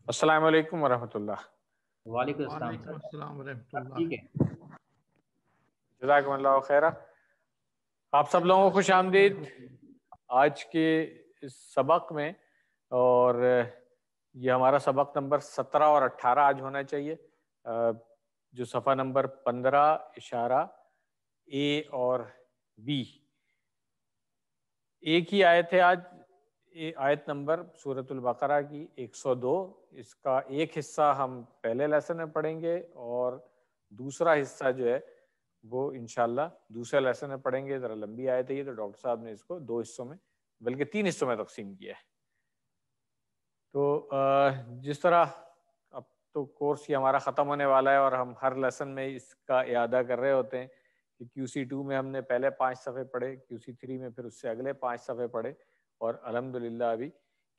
السلام علیکم ورحمۃ اللہ۔ وعلیکم السلام وعلیکم سر، السلام ورحمۃ اللہ۔ ٹھیک ہے؟ جزاکم اللہ خیر۔ آپ سب لوگوں کو خوش آمدید آج کے اس سبق میں، اور یہ ہمارا سبق نمبر 17 اور 18 آج ہونا چاہیے، جو صفحہ نمبر 15 اشارہ اے اور بی، ایک ہی آیت ہے آج، آیت نمبر سورۃ البقرہ کی 102۔ اس کا ایک حصہ ہم پہلے لیسن میں پڑھیں گے اور دوسرا حصہ جو ہے وہ انشاءاللہ دوسرے لیسن میں پڑھیں گے۔ ذرا لمبی آیت ہے یہ، تو ڈاکٹر صاحب نے اس کو 2 حصوں میں بلکہ 3 حصوں میں تقسیم کیا ہے۔ تو جس طرح اب تو کورس یہ ہمارا ختم ہونے والا ہے اور ہم ہر لیسن میں اس کا اعادہ کر رہے ہوتے ہیں کہ QC2 میں ہم نے پہلے 5 صفحے پڑھے، QC3 میں پھر اس سے اگلے 5 صفحے پڑھے، اور الحمدللہ ابھی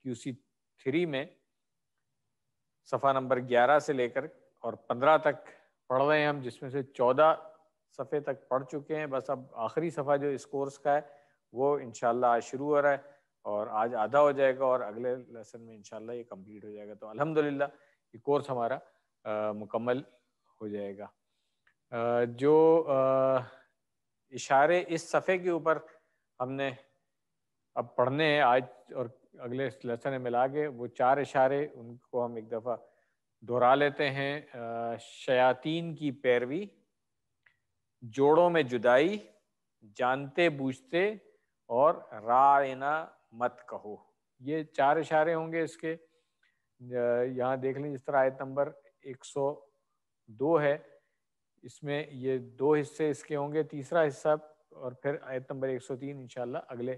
QC3 میں صفحہ نمبر 11 سے لے کر اور 15 تک پڑھ رہے ہیں ہم، جس میں سے 14 صفحے تک پڑھ چکے ہیں۔ بس اب آخری صفحہ جو اس کورس کا ہے وہ انشاءاللہ آج شروع ہو رہا ہے، اور آج آدھا ہو جائے گا اور اگلے لیسن میں انشاءاللہ یہ کمپلیٹ ہو جائے گا۔ تو الحمدللہ یہ کورس ہمارا مکمل ہو جائے گا۔ جو اشارے اس صفحے کے اوپر ہم نے اب پڑھنے ہیں آج اور اگلے لیسن میں ملا کے، وہ 4 اشارے، ان کو ہم ایک دفعہ دہرا لیتے ہیں۔ شیاطین کی پیروی، جوڑوں میں جدائی، جانتے بوجھتے، اور رائنا مت کہو، یہ 4 اشارے ہوں گے اس کے۔ یہاں دیکھ لیں، جس طرح آیت نمبر 102 ہے، اس میں یہ 2 حصے اس کے ہوں گے، تیسرا حصہ، اور پھر آیت نمبر 103 انشاءاللہ اگلے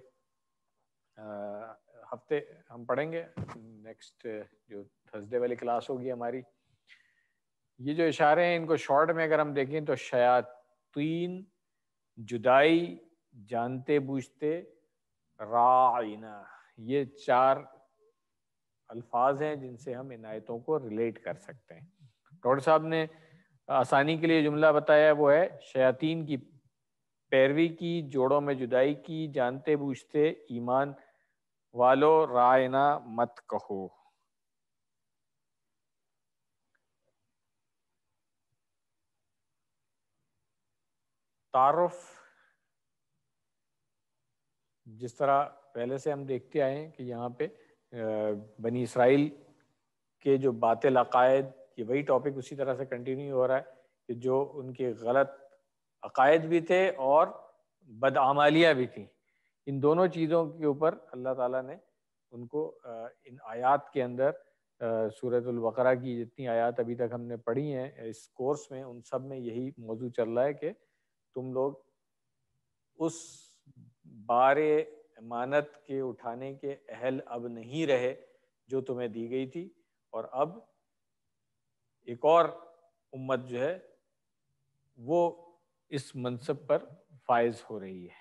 ہفتے ہم پڑھیں گے، نیکسٹ جو تھرسڈے والی کلاس ہوگی ہماری۔ یہ جو اشارے ہیں ان کو شارٹ میں اگر ہم دیکھیں تو شیاطین، جدائی، جانتے بوجھتے، راعینا، یہ 4 الفاظ ہیں جن سے ہم ان آیتوں کو ریلیٹ کر سکتے ہیں۔ ڈاکٹر صاحب نے آسانی کے لیے جملہ بتایا، وہ ہے شیاطین کی پیروی کی، جوڑوں میں جدائی کی، جانتے بوجھتے ایمان والو رائنا مت کہو۔ تعارف، جس طرح پہلے سے ہم دیکھتے آئے ہیں کہ یہاں پہ بنی اسرائیل کے جو باطل عقائد، یہ وہی ٹاپک اسی طرح سے کنٹینیو ہو رہا ہے کہ جو ان کے غلط عقائد بھی تھے اور بدعمالیاں بھی تھیں، ان دونوں چیزوں کے اوپر اللہ تعالیٰ نے ان کو ان آیات کے اندر، سورۃ البقرہ کی جتنی آیات ابھی تک ہم نے پڑھی ہیں اس کورس میں، ان سب میں یہی موضوع چل رہا ہے کہ تم لوگ اس بار امانت کے اٹھانے کے اہل اب نہیں رہے جو تمہیں دی گئی تھی، اور اب ایک اور امت جو ہے وہ اس منصب پر فائز ہو رہی ہے۔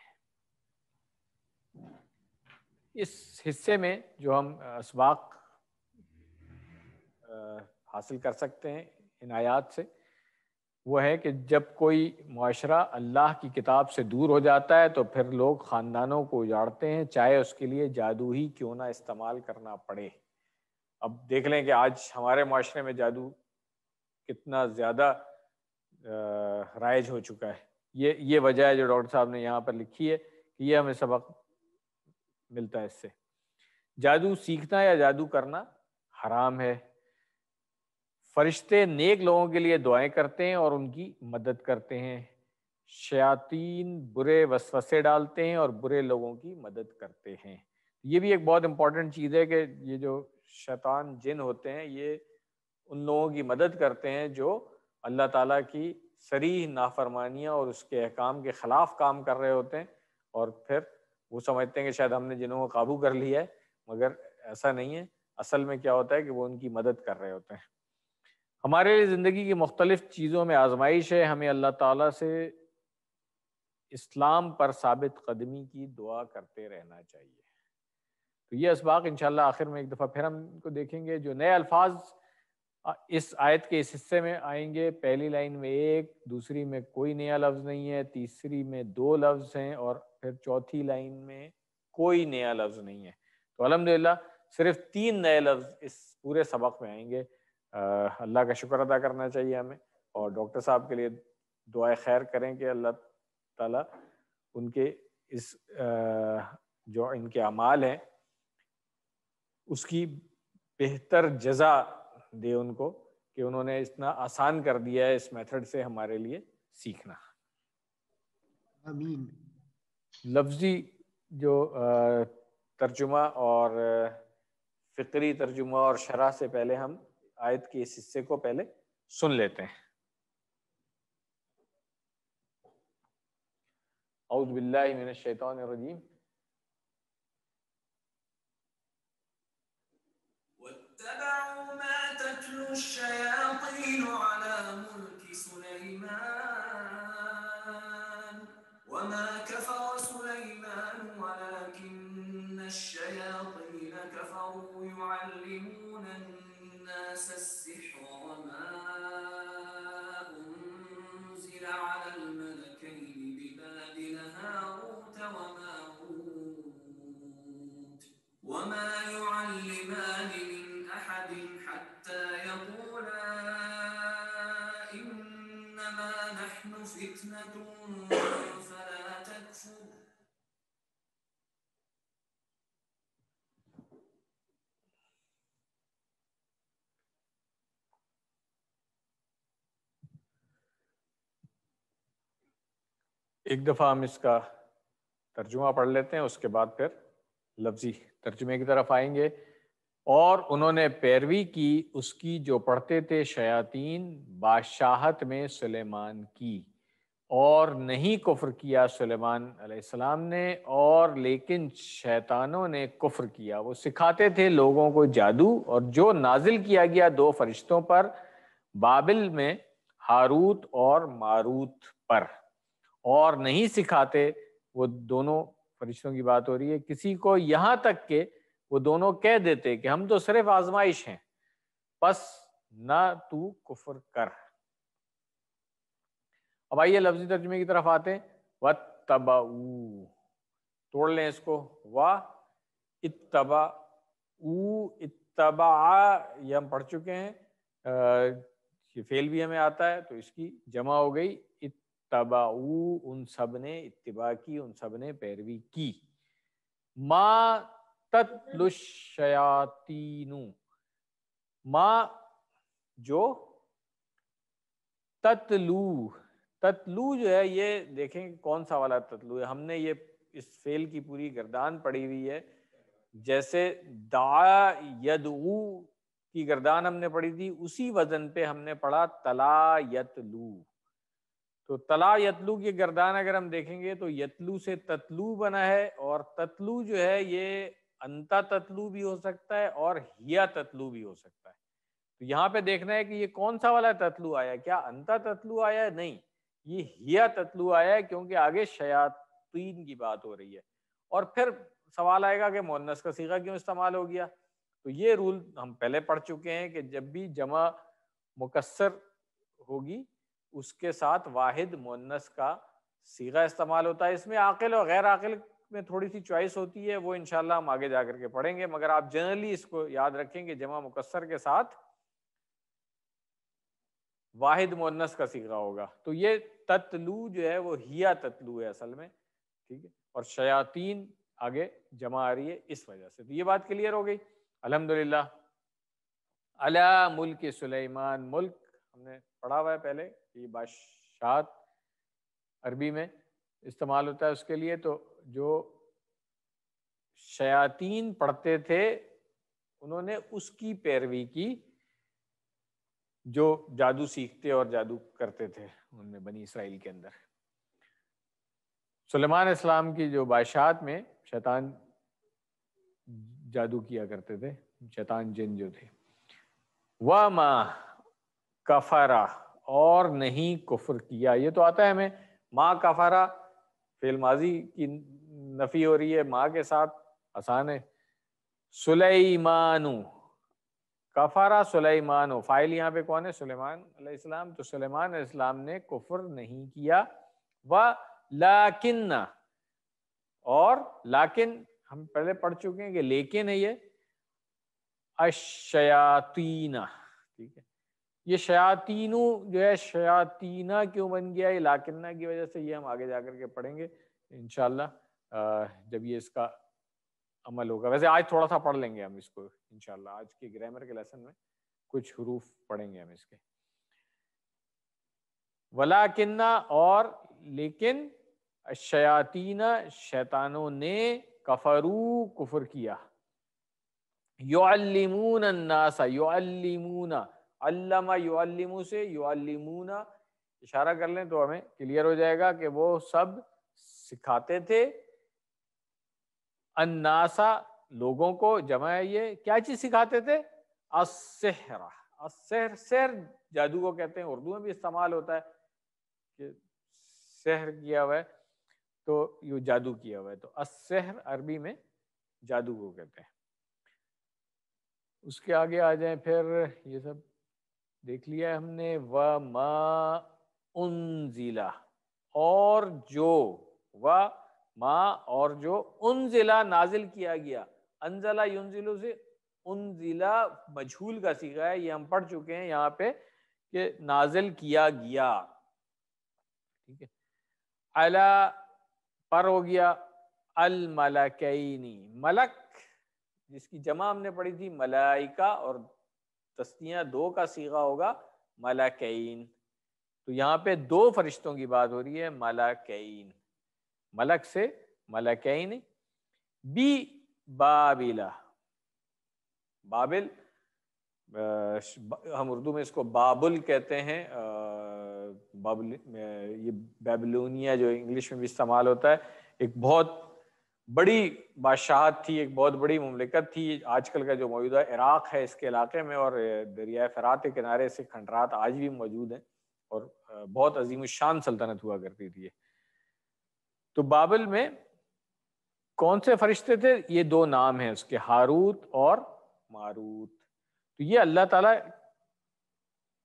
اس حصے میں جو ہم اسباق حاصل کر سکتے ہیں ان آیات سے، وہ ہے کہ جب کوئی معاشرہ اللہ کی کتاب سے دور ہو جاتا ہے تو پھر لوگ خاندانوں کو اجاڑتے ہیں، چاہے اس کے لیے جادو ہی کیوں نہ استعمال کرنا پڑے۔ اب دیکھ لیں کہ آج ہمارے معاشرے میں جادو کتنا زیادہ رائج ہو چکا ہے۔ یہ وجہ ہے جو ڈاکٹر صاحب نے یہاں پر لکھی ہے کہ یہ ہمیں سبق ملتا ہے اس سے۔ جادو سیکھنا یا جادو کرنا حرام ہے۔ فرشتے نیک لوگوں کے لیے دعائیں کرتے ہیں اور ان کی مدد کرتے ہیں، شیاطین برے وسوسے ڈالتے ہیں اور برے لوگوں کی مدد کرتے ہیں۔ یہ بھی ایک بہت امپورٹنٹ چیز ہے کہ یہ جو شیطان جن ہوتے ہیں یہ ان لوگوں کی مدد کرتے ہیں جو اللہ تعالیٰ کی صریح نافرمانیاں اور اس کے احکام کے خلاف کام کر رہے ہوتے ہیں، اور پھر وہ سمجھتے ہیں کہ شاید ہم نے جنوں کو قابو کر لیا ہے، مگر ایسا نہیں ہے۔ اصل میں کیا ہوتا ہے کہ وہ ان کی مدد کر رہے ہوتے ہیں۔ ہمارے لیے زندگی کی مختلف چیزوں میں آزمائش ہے، ہمیں اللہ تعالیٰ سے اسلام پر ثابت قدمی کی دعا کرتے رہنا چاہیے۔ تو یہ اسباق انشاءاللہ آخر میں ایک دفعہ پھر ہم ان کو دیکھیں گے۔ جو نئے الفاظ اس آیت کے اس حصے میں آئیں گے، پہلی لائن میں 1، دوسری میں کوئی نیا لفظ نہیں ہے، تیسری میں 2 لفظ ہیں، اور پھر چوتھی لائن میں کوئی نیا لفظ نہیں ہے۔ تو الحمدللہ صرف 3 نئے لفظ اس پورے سبق میں آئیں گے. اللہ کا شکر ادا کرنا چاہیے ہمیں, اور ڈاکٹر صاحب کے لیے دعائے خیر کریں کہ اللہ تعالیٰ ان کے اس جو ان کے اعمال ہیں اس کی بہتر جزا دے ان کو, کہ انہوں نے اتنا آسان کر دیا ہے اس میتھڈ سے ہمارے لیے سیکھنا. آمین. لفظی جو ترجمہ اور فقری ترجمہ اور شرح سے پہلے ہم آیت کے اس حصے کو پہلے سن لیتے ہیں. اعوذ باللہ من الشیطان الرجیم. واتبعوا ما تتلو الشياطين على ملك سليمان وما كفر سليمان ولكن الشياطين كفروا يعلمون الناس السحر وما أنزل على الملكين ببابل هاروت وماروت وما يعلمان من أحد حتى يقولا إنما نحن فتنة فلا تكفر. ایک دفعہ ہم اس کا ترجمہ پڑھ لیتے ہیں, اس کے بعد پھر لفظی ترجمے کی طرف آئیں گے. اور انہوں نے پیروی کی اس کی جو پڑھتے تھے شیاطین بادشاہت میں سلیمان کی, اور نہیں کفر کیا سلیمان علیہ السلام نے, اور لیکن شیطانوں نے کفر کیا. وہ سکھاتے تھے لوگوں کو جادو, اور جو نازل کیا گیا 2 فرشتوں پر بابل میں, ہاروت اور ماروت پر, اور نہیں سکھاتے. وہ دونوں فرشتوں کی بات ہو رہی ہے کسی کو, یہاں تک کہ وہ دونوں کہہ دیتے کہ ہم تو صرف آزمائش ہیں, بس نہ تو کفر کر. اب آئیے لفظی ترجمے کی طرف آتے ہیں. وَاتَّبَعُوا, توڑ لیں اس کو, اتبعوا, اتبع یہ ہم پڑھ چکے ہیں, یہ فعل بھی ہمیں آتا ہے, تو اس کی جمع ہو گئی اتبعوا, ان سب نے اتباع کی, ان سب نے پیروی کی. ما تتلو الشیاطین, ما جو تتلو, تتلو جو ہے یہ دیکھیں کون سا والا تتلو ہے. ہم نے یہ اس فعل کی پوری گردان پڑی ہوئی ہے, جیسے دعا یدعو کی گردان ہم نے پڑھی تھی, اسی وزن پہ ہم نے پڑھا تلا یتلو. تو تلا یتلو کی گردان اگر ہم دیکھیں گے تو یتلو سے تتلو بنا ہے, اور تتلو جو ہے یہ انتا تتلو بھی ہو سکتا ہے اور ہیا تتلو بھی ہو سکتا ہے. تو یہاں پہ دیکھنا ہے کہ یہ کون سا والا تتلو آیا, کیا انتا تتلو آیا ہے؟ نہیں, یہ ہیا تتلو آیا ہے, کیونکہ آگے شیاطین کی بات ہو رہی ہے. اور پھر سوال آئے گا کہ مؤنث کا صیغہ کیوں استعمال ہو گیا. تو یہ رول ہم پہلے پڑھ چکے ہیں کہ جب بھی جمع مکسر ہوگی اس کے ساتھ واحد مؤنث کا صیغہ استعمال ہوتا ہے. اس میں عاقل اور غیر عاقل میں تھوڑی سی چوائس ہوتی ہے, وہ انشاءاللہ ہم آگے جا کر کے پڑھیں گے, مگر آپ جنرلی اس کو یاد رکھیں کہ جمع مکسر کے ساتھ واحد مؤنث کا صیغہ ہوگا. تو یہ تتلو جو ہے وہ ہیا تتلو ہے اصل میں, ٹھیک ہے, اور شیاطین آگے جمع آ رہی ہے اس وجہ سے. تو یہ بات کلیئر ہو گئی الحمدللہ. علی ملک سلیمان, ملک ہم نے پڑھا ہوا ہے پہلے, یہ بادشاہت عربی میں استعمال ہوتا ہے اس کے لیے. تو جو شیاطین پڑھتے تھے انہوں نے اس کی پیروی کی جو جادو سیکھتے اور جادو کرتے تھے ان میں بنی اسرائیل کے اندر. سلیمان اسلام کی جو بادشاہت میں شیطان جادو کیا کرتے تھے, شیطان جن جو تھے. وَمَا کفرا, اور نہیں کفر کیا. یہ تو آتا ہے ہمیں, ما کفرا فعل ماضی کی نفی ہو رہی ہے ما کے ساتھ, آسان ہے. سلیمانو, کفارا سلیمانو, فاعل یہاں پہ کون ہے؟ سلیمان علیہ السلام. تو سلیمان علیہ السلام نے کفر نہیں کیا. وَلَٰكِنَّ, اور لیکن ہم پہلے پڑھ چکے ہیں کہ لیکن ہے یہ, الشیاطین، ٹھیک ہے. یہ شیاطینو جو ہے شیاطینہ کیوں بن گیا، یہ لاکنہ کی وجہ سے، یہ ہم آگے جا کر کے پڑھیں گے انشاءاللہ جب یہ اس کا عمل ہوگا. ویسے آج تھوڑا سا پڑھ لیں گے ہم اس کو انشاءاللہ، آج کے گرامر کے لیسن میں کچھ حروف پڑھیں گے ہم اس کے. ولیکنہ اور لیکن، الشیاطین شیطانوں نے، کفرو کفر کیا، یعلمون الناس، یعلمون، علم یعلم سے یعلمون اشارہ کر لیں تو ہمیں کلیئر ہو جائے گا کہ وہ سب سکھاتے تھے، الناسا لوگوں کو، جمع ہے یہ، کیا چیز سکھاتے تھے؟ السحر، السحر، سحر جادو کو کہتے ہیں، اردو میں بھی استعمال ہوتا ہے کہ سحر کیا ہوا ہے تو یہ جادو کیا ہوا ہے، تو السحر عربی میں جادو کو کہتے ہیں. اس کے آگے آ جائیں، پھر یہ سب دیکھ لیا ہم نے. وَمَا أُنزِلَ، اور جو، وَمَا اور جو، انزلہ نازل کیا گیا، انزلہ ینزلو سے انزلہ مجہول کا صیغہ ہے، یہ ہم پڑھ چکے ہیں یہاں پہ کہ نازل کیا گیا، ٹھیک ہے. علی پر ہو گیا، الملکینی ملک جس کی جمع ہم نے پڑھی تھی ملائکہ، اور تثنیہ دو کا صیغہ ہوگا ملکین، تو یہاں پہ دو فرشتوں کی بات ہو رہی ہے، ملکین، ملک سے ملکین. بی بابل، بابل ہم اردو میں اس کو بابل کہتے ہیں، بابل یہ بیبلونیا جو انگلش میں بھی استعمال ہوتا ہے، ایک بہت بڑی بادشاہت تھی، ایک بہت بڑی مملکت تھی. آج کل کا جو موجودہ عراق ہے اس کے علاقے میں، اور دریائے فرات کے کنارے سے کھنڈرات آج بھی موجود ہیں، اور بہت عظیم الشان سلطنت ہوا کرتی تھی. تو بابل میں کون سے فرشتے تھے؟ یہ دو نام ہیں اس کے، ہاروت اور ماروت. تو یہ اللہ تعالیٰ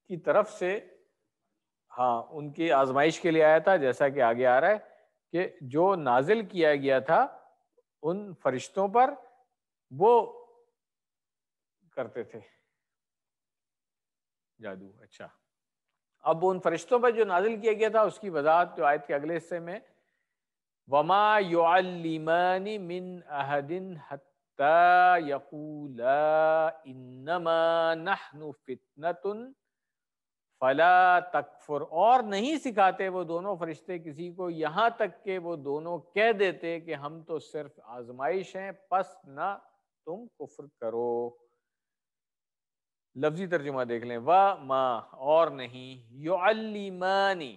کی طرف سے ہاں ان کی آزمائش کے لیے آیا تھا، جیسا کہ آگے آ رہا ہے کہ جو نازل کیا گیا تھا ان فرشتوں پر، وہ کرتے تھے جادو. اچھا، اب ان فرشتوں پر جو نازل کیا گیا تھا اس کی وضاحت جو آیت کے اگلے حصے میں، وَمَا يُعَلِّمَانِ مِنْ أَحَدٍ حَتَّى يَقُولَا إِنَّمَا نَحْنُ فِتْنَةٌ فَلَا تَكْفُرْ، اور نہیں سکھاتے وہ دونوں فرشتے کسی کو یہاں تک کہ وہ دونوں کہہ دیتے کہ ہم تو صرف آزمائش ہیں، پس نہ تم کفر کرو. لفظی ترجمہ دیکھ لیں، وَمَا اور نہیں، يُعَلِّمَانِ،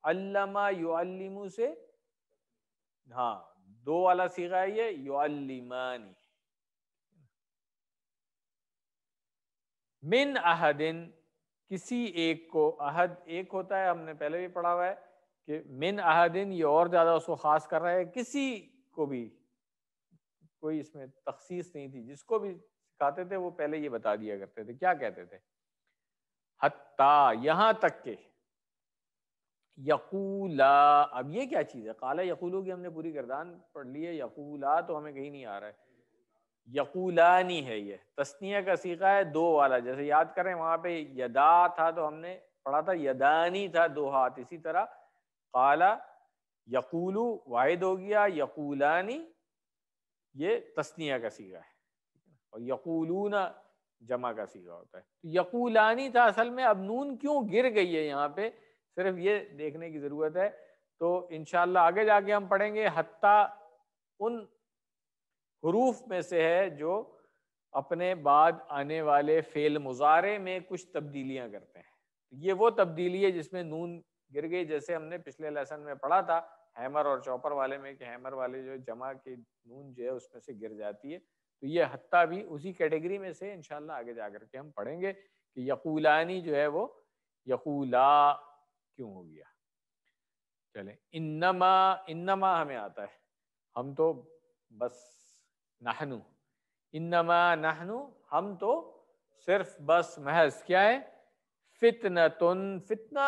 علّمَ يُعَلِّمُ سے ہاں دو والا صیغہ ہے یہ، يُعَلِّمَانِ، من احدن کسی ایک کو، احد ایک ہوتا ہے، ہم نے پہلے بھی پڑھا ہوا ہے کہ من احدن یہ اور زیادہ اس کو خاص کر رہا ہے، کسی کو بھی، کوئی اس میں تخصیص نہیں تھی، جس کو بھی سکھاتے تھے وہ پہلے یہ بتا دیا کرتے تھے. کیا کہتے تھے؟ حتیٰ یہاں تک کہ، یقولا، اب یہ کیا چیز ہے؟ قال یقولو کی ہم نے پوری گردان پڑھ لی ہے، یقولا تو ہمیں کہیں نہیں آ رہا ہے، یقولانی ہے، یہ تثنیہ کا صیغہ ہے دو والا. جیسے یاد کریں وہاں پہ یدا تھا تو ہم نے پڑھا تھا یدانی تھا دو ہاتھ، اسی طرح قال یقولو واحد ہو گیا، یقولانی یہ تثنیہ کا صیغہ ہے، اور یقولون جمع کا صیغہ ہوتا ہے. یقولانی تھا اصل میں، اب نون کیوں گر گئی ہے یہاں پہ صرف یہ دیکھنے کی ضرورت ہے. تو انشاءاللہ آگے جا کے ہم پڑھیں گے حتیٰ ان حروف میں سے ہے جو اپنے بعد آنے والے فعل مضارع میں کچھ تبدیلیاں کرتے ہیں. یہ وہ تبدیلی ہے جس میں نون گر گئی، جیسے ہم نے پچھلے لیسن میں پڑھا تھا ہیمر اور چوپر والے میں کہ ہیمر والے جو جمع کی نون جو ہے اس میں سے گر جاتی ہے. تو یہ حتیٰ بھی اسی کیٹیگری میں سے انشاءاللہ آگے جا کر کے ہم پڑھیں گے کہ یقولانی جو ہے وہ یقولا کیوں ہو گیا. چلیں، انما ہمیں آتا ہے، ہم تو بس نحنو، انما نحنو ہم تو صرف بس محض کیا ہے، فتنتن. فتنہ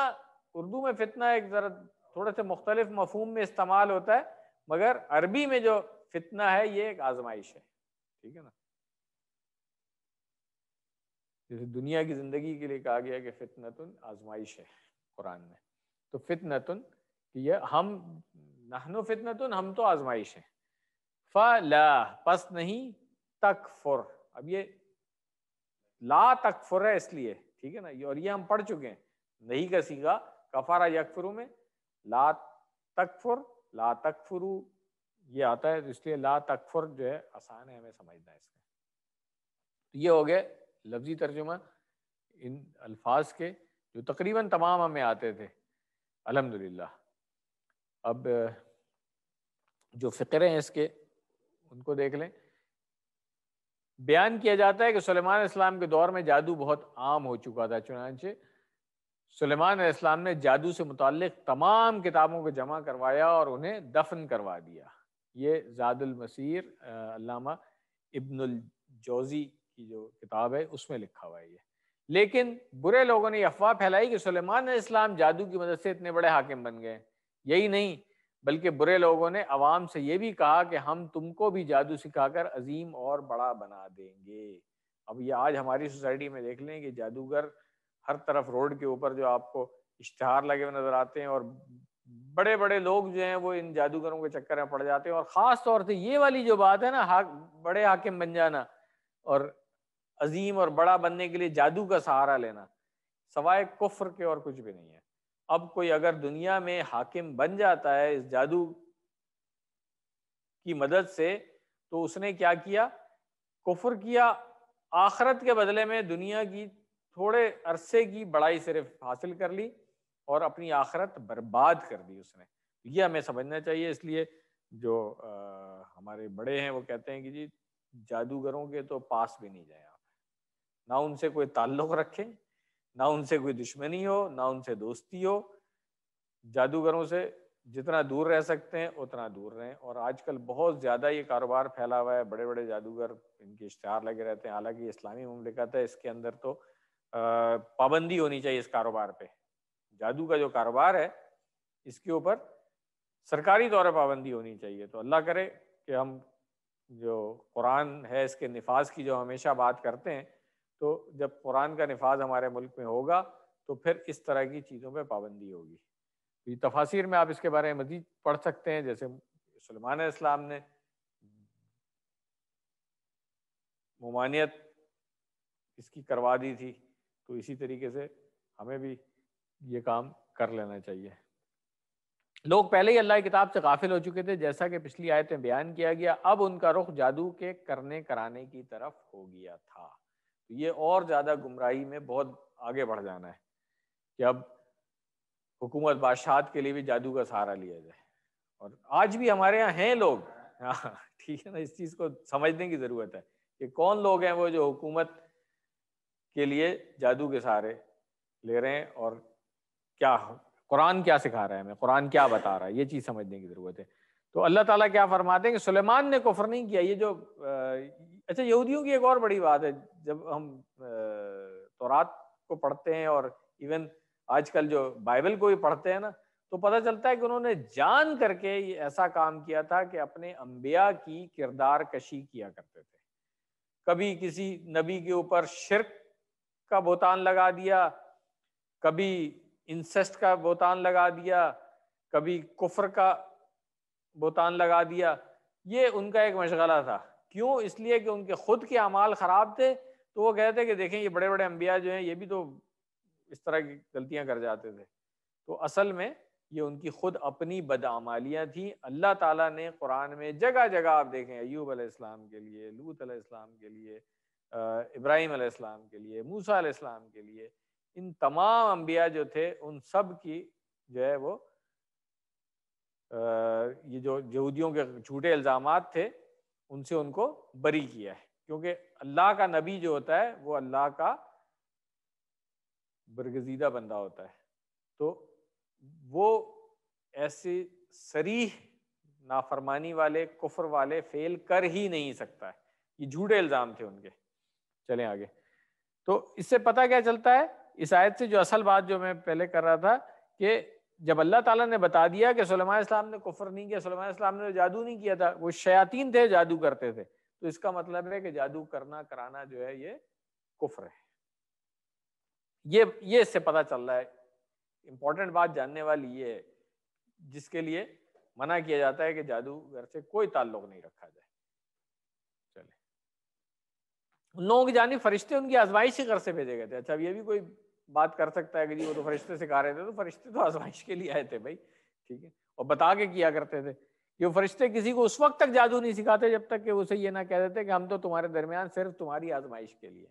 اردو میں فتنہ ایک ذرا تھوڑے سے مختلف مفہوم میں استعمال ہوتا ہے، مگر عربی میں جو فتنہ ہے یہ ایک آزمائش ہے، ٹھیک ہے نا. جیسے دنیا کی زندگی کے لیے کہا گیا کہ فتنتن آزمائش ہے قرآن میں، تو فتنتن کہ یہ ہم نحن فتنتن ہم تو آزمائش ہیں، فلا پس نہیں تکفر، اب یہ لا تکفر ہے اس لیے، ٹھیک ہے نا، اور یہ ہم پڑھ چکے ہیں نہیں کا سیگا کفارہ یکفرو میں لا تکفر لا تکفرو یہ آتا ہے، اس لیے لا تکفر جو ہے آسان ہے ہمیں سمجھنا ہے اس میں۔ تو یہ ہو گئے لفظی ترجمہ ان الفاظ کے جو تقریباً تمام ہمیں آتے تھے الحمدللہ۔ اب جو فقرے ہیں اس کے ان کو دیکھ لیں۔ بیان کیا جاتا ہے کہ سلیمان علیہ السلام کے دور میں جادو بہت عام ہو چکا تھا، چنانچہ سلیمان علیہ السلام نے جادو سے متعلق تمام کتابوں کو جمع کروایا اور انہیں دفن کروا دیا۔ یہ زاد المسیر علامہ ابن الجوزی کی جو کتاب ہے اس میں لکھا ہوا ہے یہ۔ لیکن برے لوگوں نے یہ افواہ پھیلائی کہ سلیمان علیہ السلام جادو کی مدد سے اتنے بڑے حاکم بن گئے، یہی نہیں بلکہ برے لوگوں نے عوام سے یہ بھی کہا کہ ہم تم کو بھی جادو سکھا کر عظیم اور بڑا بنا دیں گے۔ اب یہ آج ہماری سوسائٹی میں دیکھ لیں کہ جادوگر ہر طرف روڈ کے اوپر جو آپ کو اشتہار لگے ہوئے نظر آتے ہیں، اور بڑے بڑے لوگ جو ہیں وہ ان جادوگروں کے چکر میں پڑ جاتے ہیں، اور خاص طور سے یہ والی جو بات ہے نا بڑے حاکم بن جانا اور عظیم اور بڑا بننے کے لیے جادو کا سہارا لینا، سوائے کفر کے اور کچھ بھی نہیں ہے۔ اب کوئی اگر دنیا میں حاکم بن جاتا ہے اس جادو کی مدد سے تو اس نے کیا کیا؟ کفر کیا، آخرت کے بدلے میں دنیا کی تھوڑے عرصے کی بڑائی صرف حاصل کر لی اور اپنی آخرت برباد کر دی اس نے۔ یہ ہمیں سمجھنا چاہیے۔ اس لیے جو ہمارے بڑے ہیں وہ کہتے ہیں کہ جی جادوگروں کے تو پاس بھی نہیں جائیں آپ، نہ ان سے کوئی تعلق رکھیں، نہ ان سے کوئی دشمنی ہو، نہ ان سے دوستی ہو، جادوگروں سے جتنا دور رہ سکتے ہیں اتنا دور رہیں۔ اور آج کل بہت زیادہ یہ کاروبار پھیلا ہوا ہے، بڑے بڑے جادوگر ان کے اشتہار لگے رہتے ہیں، حالانکہ اسلامی مملکت ہے، اس کے اندر تو پابندی ہونی چاہیے اس کاروبار پہ۔ جادو کا جو کاروبار ہے اس کے اوپر سرکاری طور پر پابندی ہونی چاہیے۔ تو اللہ کرے کہ ہم جو قرآن ہے اس کے نفاذ کی جو ہمیشہ بات کرتے ہیں، تو جب قرآن کا نفاذ ہمارے ملک میں ہوگا تو پھر اس طرح کی چیزوں پہ پابندی ہوگی۔ یہ تفاسیر میں آپ اس کے بارے میں مزید پڑھ سکتے ہیں، جیسے سلیمان علیہ السلام نے ممانعت اس کی کروا دی تھی، تو اسی طریقے سے ہمیں بھی یہ کام کر لینا چاہیے۔ لوگ پہلے ہی اللہ کی کتاب سے غافل ہو چکے تھے، جیسا کہ پچھلی آیت میں بیان کیا گیا، اب ان کا رخ جادو کے کرنے کرانے کی طرف ہو گیا تھا۔ یہ اور زیادہ گمراہی میں بہت آگے بڑھ جانا ہے کہ اب حکومت بادشاہت کے لیے بھی جادو کا سہارا لیا جائے۔ اور آج بھی ہمارے یہاں ہیں لوگ، ٹھیک ہے نا، اس چیز کو سمجھنے کی ضرورت ہے کہ کون لوگ ہیں وہ جو حکومت کے لیے جادو کے سہارے لے رہے ہیں، اور کیا قرآن کیا سکھا رہا ہے ہمیں، قرآن کیا بتا رہا ہے، یہ چیز سمجھنے کی ضرورت ہے۔ تو اللہ تعالیٰ کیا فرماتے ہیں کہ سلیمان نے کفر نہیں کیا۔ یہ جو اچھا یہودیوں کی ایک اور بڑی بات ہے، جب ہم تورات کو پڑھتے ہیں اور ایون آج کل جو بائبل کو بھی پڑھتے ہیں نا، تو پتہ چلتا ہے کہ انہوں نے جان کر کے یہ ایسا کام کیا تھا کہ اپنے انبیاء کی کردار کشی کیا کرتے تھے۔ کبھی کسی نبی کے اوپر شرک کا بہتان لگا دیا، کبھی انسسٹ کا بہتان لگا دیا، کبھی کفر کا بہتان لگا دیا۔ یہ ان کا ایک مشغلہ تھا۔ کیوں؟ اس لیے کہ ان کے خود کے اعمال خراب تھے، تو وہ کہتے کہ دیکھیں یہ بڑے بڑے انبیاء جو ہیں یہ بھی تو اس طرح کی غلطیاں کر جاتے تھے۔ تو اصل میں یہ ان کی خود اپنی بدعمالیاں تھیں۔ اللہ تعالیٰ نے قرآن میں جگہ جگہ آپ دیکھیں، ایوب علیہ السلام کے لیے، لوط علیہ السلام کے لیے، ابراہیم علیہ السلام کے لیے، موسیٰ علیہ السلام کے لیے، ان تمام انبیاء جو تھے ان سب کی جو ہے وہ یہ جو یہودیوں کے جھوٹے الزامات تھے ان سے ان کو بری کیا ہے، کیونکہ اللہ کا نبی جو ہوتا ہے وہ اللہ کا برگزیدہ بندہ ہوتا ہے، تو وہ ایسے صریح نافرمانی والے کفر والے فعل کر ہی نہیں سکتا ہے۔ یہ جھوٹے الزام تھے ان کے۔ چلیں آگے۔ تو اس سے پتہ کیا چلتا ہے اس آیت سے، جو اصل بات جو میں پہلے کر رہا تھا، کہ جب اللہ تعالیٰ نے بتا دیا کہ سلیمان علیہ السلام نے کفر نہیں کیا، سلیمان علیہ السلام نے جادو نہیں کیا تھا، وہ شیاطین تھے جادو کرتے تھے، تو اس کا مطلب ہے کہ جادو کرنا کرانا جو ہے یہ کفر ہے۔ یہ اس سے پتہ چل رہا ہے. امپورٹنٹ بات جاننے والی یہ ہے جس کے لیے منع کیا جاتا ہے کہ جادوگر سے کوئی تعلق نہیں رکھا جائے. چلے ان لوگوں کی جانب فرشتے ان کی آزمائش کے غرض سے بھیجے گئے تھے. اچھا اب یہ بھی کوئی بات کر سکتا ہے کہ جی وہ تو فرشتے سکھا رہے تھے، تو فرشتے تو آزمائش کے لیے آئے تھے بھائی، ٹھیک ہے، اور بتا کے کیا کرتے تھے کہ وہ فرشتے کسی کو اس وقت تک جادو نہیں سکھاتے جب تک کہ اسے یہ نہ کہہ دیتے کہ ہم تو تمہارے درمیان صرف تمہاری آزمائش کے لیے.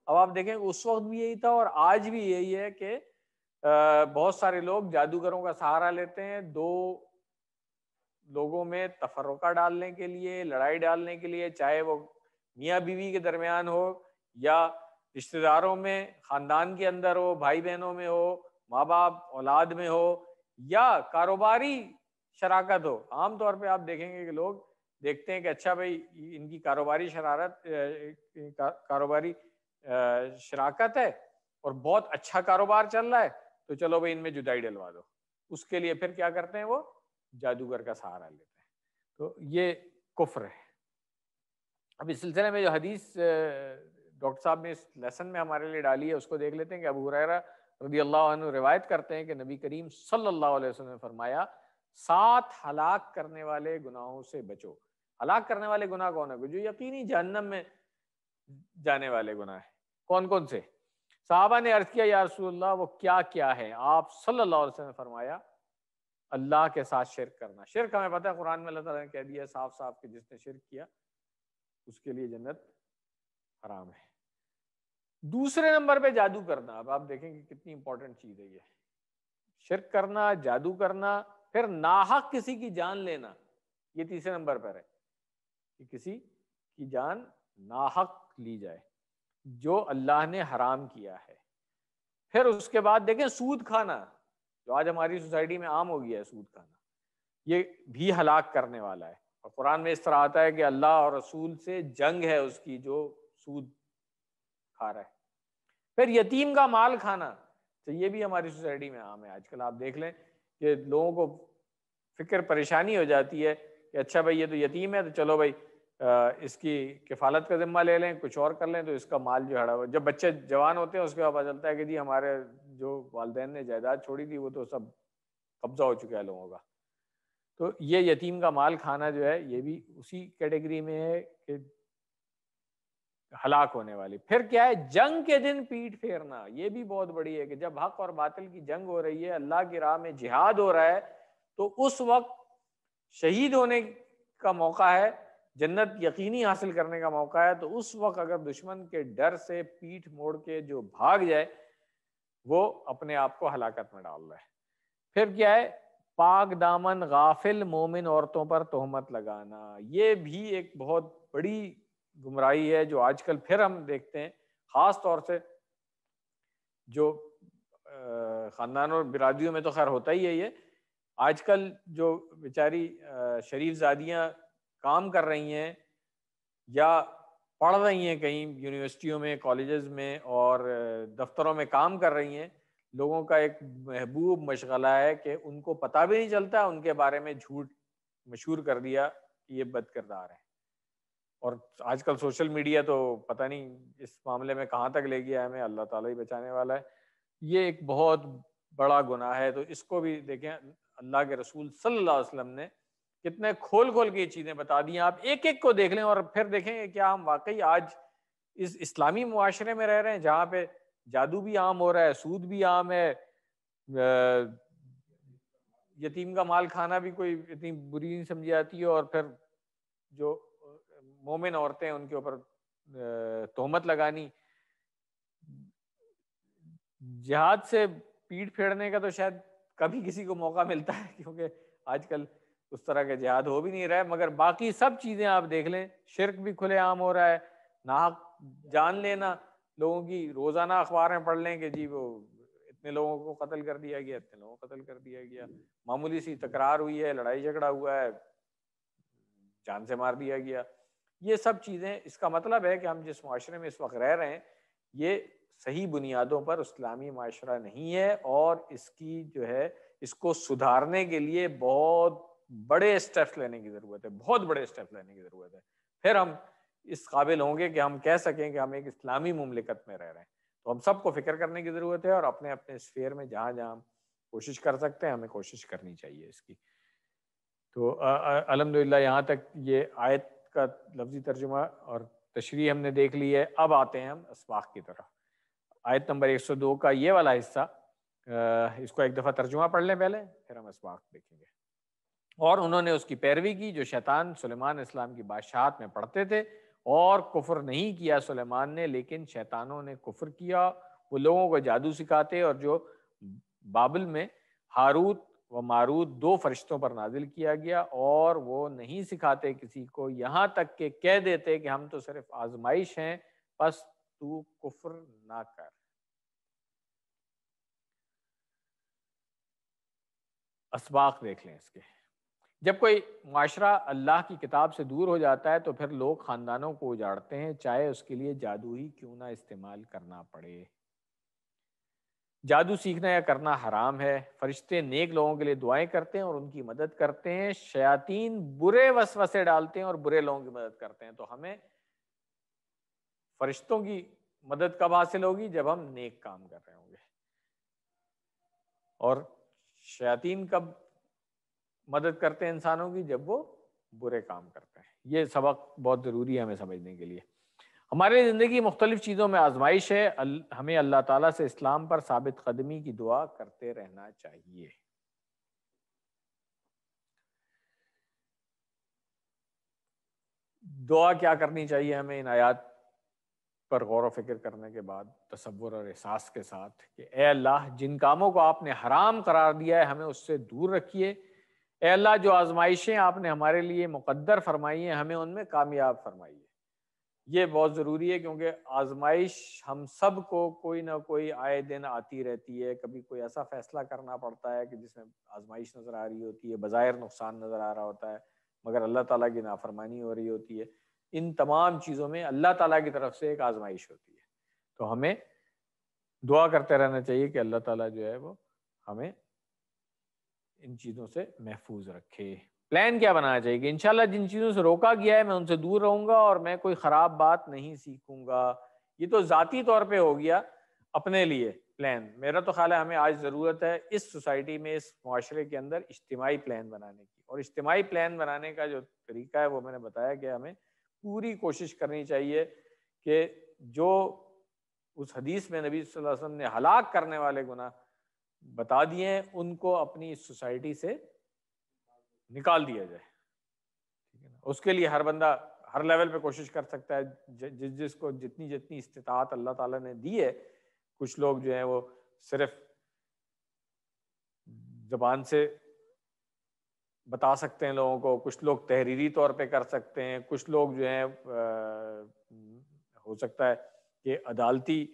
اب آپ دیکھیں اس وقت بھی یہی تھا اور آج بھی یہی ہے کہ بہت سارے لوگ جادوگروں کا سہارا لیتے ہیں دو لوگوں میں تفرقہ ڈالنے کے لیے، لڑائی ڈالنے کے لیے، چاہے وہ میاں بیوی کے درمیان ہو یا رشتہ داروں میں، خاندان کے اندر ہو، بھائی بہنوں میں ہو، ماں باپ اولاد میں ہو، یا کاروباری شراکت ہو. عام طور پہ آپ دیکھیں گے کہ لوگ دیکھتے ہیں کہ اچھا بھائی ان کی کاروباری شراکت ہے اور بہت اچھا کاروبار چل رہا ہے، تو چلو بھائی ان میں جدائی ڈلوا دو. اس کے لیے پھر کیا کرتے ہیں، وہ جادوگر کا سہارا لیتے ہیں. تو یہ کفر ہے. اب اس سلسلے میں جو حدیث ڈاکٹر صاحب نے اس لیسن میں ہمارے لیے ڈالی ہے اس کو دیکھ لیتے ہیں کہ ابو ہریرہ رضی اللہ عنہ روایت کرتے ہیں کہ نبی کریم صلی اللہ علیہ وسلم نے فرمایا 7 ہلاک کرنے والے گناہوں سے بچو. ہلاک کرنے والے گناہ کون ہے؟ جو یقینی جہنم میں جانے والے گناہ ہیں. کون کون سے؟ صحابہ نے عرض کیا یا رسول اللہ وہ کیا کیا ہے؟ آپ صلی اللہ علیہ وسلم نے فرمایا اللہ کے ساتھ شرک کرنا. شرک ہمیں پتہ ہے قرآن میں اللہ تعالیٰ نے کہہ دیا صاف صاف کہ جس نے شرک کیا اس کے لیے جنت حرام ہے. دوسرے نمبر پہ جادو کرنا. اب آپ دیکھیں کہ کتنی امپورٹنٹ چیز ہے یہ. شرک کرنا، جادو کرنا، پھر ناحق کسی کی جان لینا، یہ تیسرے نمبر پر ہے کہ کسی کی جان ناحق لی جائے جو اللہ نے حرام کیا ہے. پھر اس کے بعد دیکھیں سود کھانا، جو آج ہماری سوسائٹی میں عام ہو گیا ہے. سود کھانا یہ بھی ہلاک کرنے والا ہے. اور قرآن میں اس طرح آتا ہے کہ اللہ اور رسول سے جنگ ہے اس کی جو سود کھا رہا ہے. پھر یتیم کا مال کھانا، تو یہ بھی ہماری سوسائٹی میں عام ہے. آج کل آپ دیکھ لیں کہ لوگوں کو فکر پریشانی ہو جاتی ہے کہ اچھا بھائی یہ تو یتیم ہے تو چلو بھائی اس کی کفالت کا ذمہ لے لیں، کچھ اور کر لیں تو اس کا مال جو ہڑا ہوا. جب بچے جوان ہوتے ہیں اس کے بعد پتہ چلتا ہے کہ جی ہمارے جو والدین نے جائیداد چھوڑی تھی وہ تو سب قبضہ ہو چکا ہے لوگوں کا. تو یہ یتیم کا مال کھانا جو ہے یہ بھی اسی کیٹیگری میں ہے کہ ہلاک ہونے والی. پھر کیا ہے، جنگ کے دن پیٹھ پھیرنا. یہ بھی بہت بڑی ہے کہ جب حق اور باطل کی جنگ ہو رہی ہے، اللہ کی راہ میں جہاد ہو رہا ہے، تو اس وقت شہید ہونے کا موقع ہے، جنت یقینی حاصل کرنے کا موقع ہے. تو اس وقت اگر دشمن کے ڈر سے پیٹھ موڑ کے جو بھاگ جائے وہ اپنے آپ کو ہلاکت میں ڈال رہا ہے. پھر کیا ہے، پاک دامن غافل مومن عورتوں پر تہمت لگانا. یہ بھی ایک بہت بڑی گمراہی ہے جو آج کل پھر ہم دیکھتے ہیں، خاص طور سے جو خاندانوں اور برادریوں میں تو خیر ہوتا ہی ہے. یہ آج کل جو بیچاری شریف زادیاں کام کر رہی ہیں یا پڑھ رہی ہیں کہیں یونیورسٹیوں میں، کالجز میں اور دفتروں میں کام کر رہی ہیں، لوگوں کا ایک محبوب مشغلہ ہے کہ ان کو پتہ بھی نہیں چلتا، ان کے بارے میں جھوٹ مشہور کر دیا کہ یہ بد کردار ہے. اور آج کل سوشل میڈیا تو پتہ نہیں اس معاملے میں کہاں تک لے گیا ہمیں، اللہ تعالیٰ ہی بچانے والا ہے. یہ ایک بہت بڑا گناہ ہے. تو اس کو بھی دیکھیں اللہ کے رسول صلی اللہ علیہ وسلم نے کتنے کھول کھول کے یہ چیزیں بتا دی ہیں. آپ ایک ایک کو دیکھ لیں اور پھر دیکھیں کہ کیا ہم واقعی آج اس اسلامی معاشرے میں رہ رہے ہیں جہاں پہ جادو بھی عام ہو رہا ہے، سود بھی عام ہے، یتیم کا مال کھانا بھی کوئی اتنی بری نہیں سمجھی جاتی ہے، اور پھر جو مومن عورتیں ان کے اوپر تہمت لگانی. جہاد سے پیٹ پھیرنے کا تو شاید کبھی کسی کو موقع ملتا ہے کیونکہ آج کل اس طرح کا جہاد ہو بھی نہیں رہا ہے، مگر باقی سب چیزیں آپ دیکھ لیں، شرک بھی کھلے عام ہو رہا ہے، ناحق جان لینا لوگوں کی. روزانہ اخبار میں پڑھ لیں کہ جی وہ اتنے لوگوں کو قتل کر دیا گیا، اتنے لوگوں کو قتل کر دیا گیا، معمولی سی تکرار ہوئی ہے، لڑائی جھگڑا ہوا ہے، جان سے مار دیا گیا. یہ سب چیزیں، اس کا مطلب ہے کہ ہم جس معاشرے میں اس وقت رہ رہے ہیں یہ صحیح بنیادوں پر اسلامی معاشرہ نہیں ہے، اور اس کی جو ہے اس کو سدھارنے کے لیے بہت بڑے اسٹیپس لینے کی ضرورت ہے، بہت بڑے اسٹیپ لینے کی ضرورت ہے. پھر ہم اس قابل ہوں گے کہ ہم کہہ سکیں کہ ہم ایک اسلامی مملکت میں رہ رہے ہیں. تو ہم سب کو فکر کرنے کی ضرورت ہے، اور اپنے اپنے اسفیئر میں جہاں جہاں ہم کوشش کر سکتے ہیں ہمیں کوشش کرنی چاہیے اس کی۔ تو الحمدللہ یہاں تک یہ آیت کا لفظی ترجمہ اور تشریح ہم نے دیکھ لی ہے۔ اب آتے ہیں ہم اسباق کی طرف۔ آیت نمبر 102 کا یہ والا حصہ، اس کو ایک دفعہ ترجمہ پڑھ لیں پہلے، پھر ہم اسباق دیکھیں گے۔ اور انہوں نے اس کی پیروی کی جو شیطان سلیمان اسلام کی بادشاہت میں پڑھتے تھے، اور کفر نہیں کیا سلیمان نے، لیکن شیطانوں نے کفر کیا۔ وہ لوگوں کو جادو سکھاتے، اور جو بابل میں ہاروت و ماروت 2 فرشتوں پر نازل کیا گیا، اور وہ نہیں سکھاتے کسی کو، یہاں تک کہ کہہ دیتے کہ ہم تو صرف آزمائش ہیں، بس تو کفر نہ کر۔ اسباق دیکھ لیں اس کے۔ جب کوئی معاشرہ اللہ کی کتاب سے دور ہو جاتا ہے تو پھر لوگ خاندانوں کو اجاڑتے ہیں، چاہے اس کے لیے جادو ہی کیوں نہ استعمال کرنا پڑے۔ جادو سیکھنا یا کرنا حرام ہے۔ فرشتے نیک لوگوں کے لیے دعائیں کرتے ہیں اور ان کی مدد کرتے ہیں، شیاطین برے وسوسے ڈالتے ہیں اور برے لوگوں کی مدد کرتے ہیں۔ تو ہمیں فرشتوں کی مدد کب حاصل ہوگی؟ جب ہم نیک کام کر رہے ہوں گے۔ اور شیاطین کب مدد کرتے ہیں انسانوں کی؟ جب وہ برے کام کرتے ہیں۔ یہ سبق بہت ضروری ہے ہمیں سمجھنے کے لیے۔ ہماری زندگی مختلف چیزوں میں آزمائش ہے، ہمیں اللہ تعالیٰ سے اسلام پر ثابت قدمی کی دعا کرتے رہنا چاہیے۔ دعا کیا کرنی چاہیے ہمیں؟ ان آیات پر غور و فکر کرنے کے بعد تصور اور احساس کے ساتھ کہ اے اللہ، جن کاموں کو آپ نے حرام قرار دیا ہے ہمیں اس سے دور رکھیے۔ اے اللہ، جو آزمائشیں آپ نے ہمارے لیے مقدر فرمائی ہیں ہمیں ان میں کامیاب فرمائیے۔ یہ بہت ضروری ہے، کیونکہ آزمائش ہم سب کو کوئی نہ کوئی آئے دن آتی رہتی ہے۔ کبھی کوئی ایسا فیصلہ کرنا پڑتا ہے کہ جس میں آزمائش نظر آ رہی ہوتی ہے، بظاہر نقصان نظر آ رہا ہوتا ہے، مگر اللہ تعالیٰ کی نافرمانی ہو رہی ہوتی ہے۔ ان تمام چیزوں میں اللہ تعالیٰ کی طرف سے ایک آزمائش ہوتی ہے۔ تو ہمیں دعا کرتے رہنا چاہیے کہ اللہ تعالیٰ جو ہے وہ ہمیں ان چیزوں سے محفوظ رکھے۔ پلان کیا بنانا چاہیے کہ انشاءاللہ جن چیزوں سے روکا گیا ہے میں ان سے دور رہوں گا، اور میں کوئی خراب بات نہیں سیکھوں گا۔ یہ تو ذاتی طور پہ ہو گیا اپنے لیے پلان۔ میرا تو خیال ہے ہمیں آج ضرورت ہے اس سوسائٹی میں، اس معاشرے کے اندر اجتماعی پلان بنانے کی۔ اور اجتماعی پلان بنانے کا جو طریقہ ہے وہ میں نے بتایا کہ ہمیں پوری کوشش کرنی چاہیے کہ جو اس حدیث میں نبی صلی اللہ علیہ وسلم نے ہلاک کرنے والے گناہ بتا دیے ہیں ان کو اپنی اس سوسائٹی سے نکال دیا جائے۔ ٹھیک ہے نا؟ اس کے لیے ہر بندہ ہر لیول پہ کوشش کر سکتا ہے، جس کو جتنی استطاعت اللہ تعالیٰ نے دی ہے۔ کچھ لوگ جو ہیں وہ صرف زبان سے بتا سکتے ہیں لوگوں کو، کچھ لوگ تحریری طور پہ کر سکتے ہیں، کچھ لوگ جو ہیں ہو سکتا ہے کہ عدالتی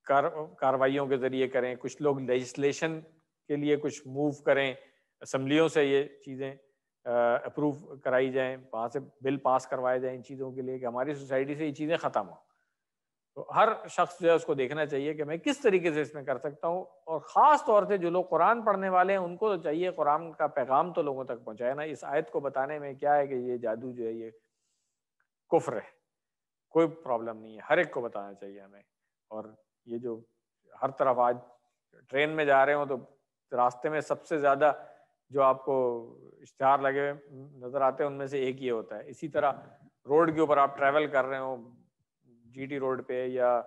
کاروائیوں کے ذریعے کریں، کچھ لوگ لیجسلیشن کے لیے کچھ موو کریں، اسمبلیوں سے یہ چیزیں اپروو کرائی جائیں، وہاں سے بل پاس کروائے جائیں ان چیزوں کے لیے کہ ہماری سوسائٹی سے یہ چیزیں ختم ہوں۔ تو ہر شخص جو ہے اس کو دیکھنا چاہیے کہ میں کس طریقے سے اس میں کر سکتا ہوں، اور خاص طور سے جو لوگ قرآن پڑھنے والے ہیں ان کو تو چاہیے قرآن کا پیغام تو لوگوں تک پہنچائے نا۔ اس آیت کو بتانے میں کیا ہے کہ یہ جادو جو ہے یہ کفر ہے، کوئی پرابلم نہیں ہے، ہر ایک کو بتانا چاہیے ہمیں۔ اور یہ جو ہر طرف آج ٹرین میں جا رہے ہوں تو راستے میں سب سے زیادہ جو آپ کو اشتہار لگے نظر آتے ہیں ان میں سے ایک یہ ہوتا ہے۔ اسی طرح روڈ کے اوپر آپ ٹریول کر رہے ہوں، جی ٹی روڈ پہ یا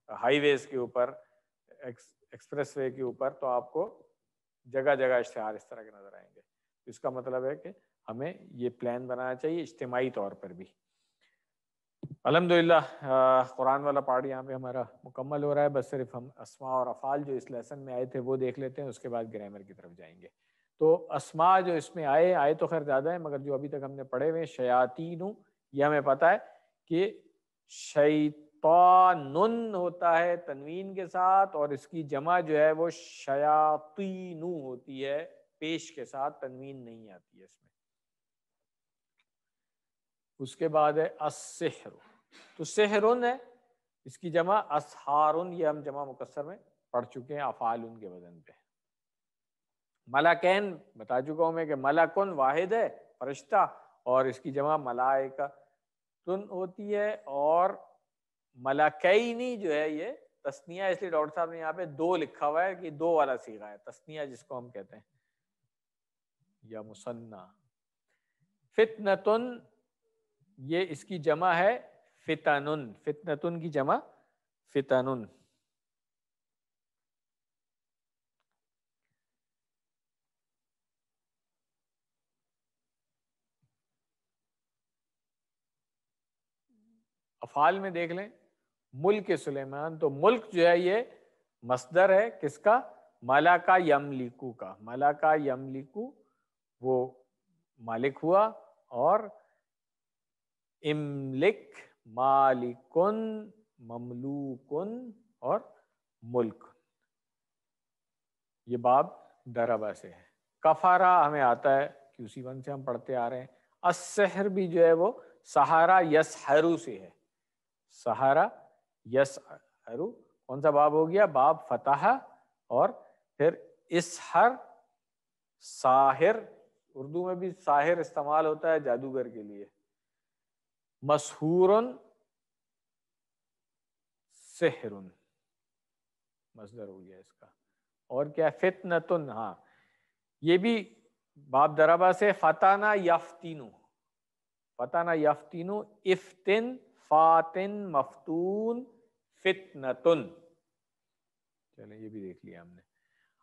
ہائی ویز کے اوپر، ایکسپریس وے کے اوپر، تو آپ کو جگہ جگہ اشتہار اس طرح کے نظر آئیں گے۔ اس کا مطلب ہے کہ ہمیں یہ پلان بنانا چاہیے اجتماعی طور پر بھی۔ الحمدللہ قرآن والا پارٹ یہاں پہ ہمارا مکمل ہو رہا ہے۔ بس صرف ہم اسماء اور افعال جو اس لیسن میں آئے تھے وہ دیکھ لیتے ہیں، اس کے بعد گرامر کی طرف جائیں گے۔ تو اسماء جو اس میں آئے تو خیر زیادہ ہیں، مگر جو ابھی تک ہم نے پڑھے ہوئے شیاطین، یہ ہمیں پتہ ہے کہ شیطان ہوتا ہے تنوین کے ساتھ، اور اس کی جمع جو ہے وہ شیاطین ہوتی ہے پیش کے ساتھ، تنوین نہیں آتی ہے اس میں۔ اس کے بعد ہے السحر، تو سحرن ہے، اس کی جمع اسحارن، یہ ہم جمع مکسر میں پڑھ چکے ہیں افعالن کے وزن پہ۔ ملکین بتا چکا ہوں میں کہ ملکن واحد ہے فرشتہ، اور اس کی جمع ملائکہ تن ہوتی ہے، اور ملکینی جو ہے یہ تسنیہ، اس لیے ڈاکٹر صاحب نے یہاں پہ 2 لکھا ہوا ہے کہ 2 والا صیغہ ہے تسنیہ جس کو ہم کہتے ہیں، یا مثنیٰ. فتنتن یہ اس کی جمع ہے فتنن، فتنتن کی جمع فتنن. افعال میں دیکھ لیں ملک سلیمان، تو ملک جو ہے یہ مصدر ہے کس کا؟ ملکا یملکو کا. ملکا یملکو وہ مالک ہوا، اور املک مالکن مملوکن اور ملک، یہ باب دربہ سے ہے. کفارہ ہمیں آتا ہے QC1 سے ہم پڑھتے آ رہے ہیں. السحر بھی جو ہے وہ سہارا یسحرو سے ہے. سہارا یسحرو کون سا باب ہو گیا؟ باب فتح. اور پھر اسحر ساحر، اردو میں بھی ساحر استعمال ہوتا ہے جادوگر کے لیے. مسحورن سحرن مصدر ہو گیا اس کا. اور کیا؟ فتنتن، ہاں یہ بھی باب دربہ سے. فتانہ یفتینو، فتانہ یفتینو افتن فاتن مفتون فتنتن. چلیں یہ بھی دیکھ لیا ہم نے.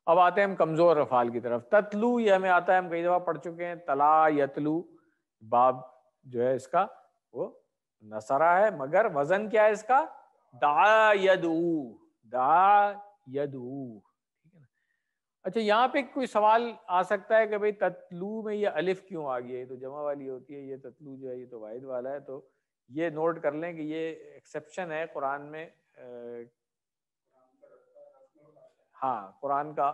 اب آتے ہیں ہم کمزور افعال کی طرف. تتلو یہ ہمیں آتا ہے، ہم کئی دفعہ پڑھ چکے ہیں. تلا یتلو باب جو ہے اس کا وہ نصرہ ہے، مگر وزن کیا ہے اس کا؟ دعا یدعو، دعا یدعو. ٹھیک ہے نا. اچھا یہاں پہ کوئی سوال آ سکتا ہے کہ بھئی تتلو میں یہ الف کیوں آ گئی ہے؟ تو جمع والی ہوتی ہے، یہ تتلو جو ہے یہ تو واحد والا ہے. تو یہ نوٹ کر لیں کہ یہ ایکسیپشن ہے قرآن میں. ہاں قرآن کا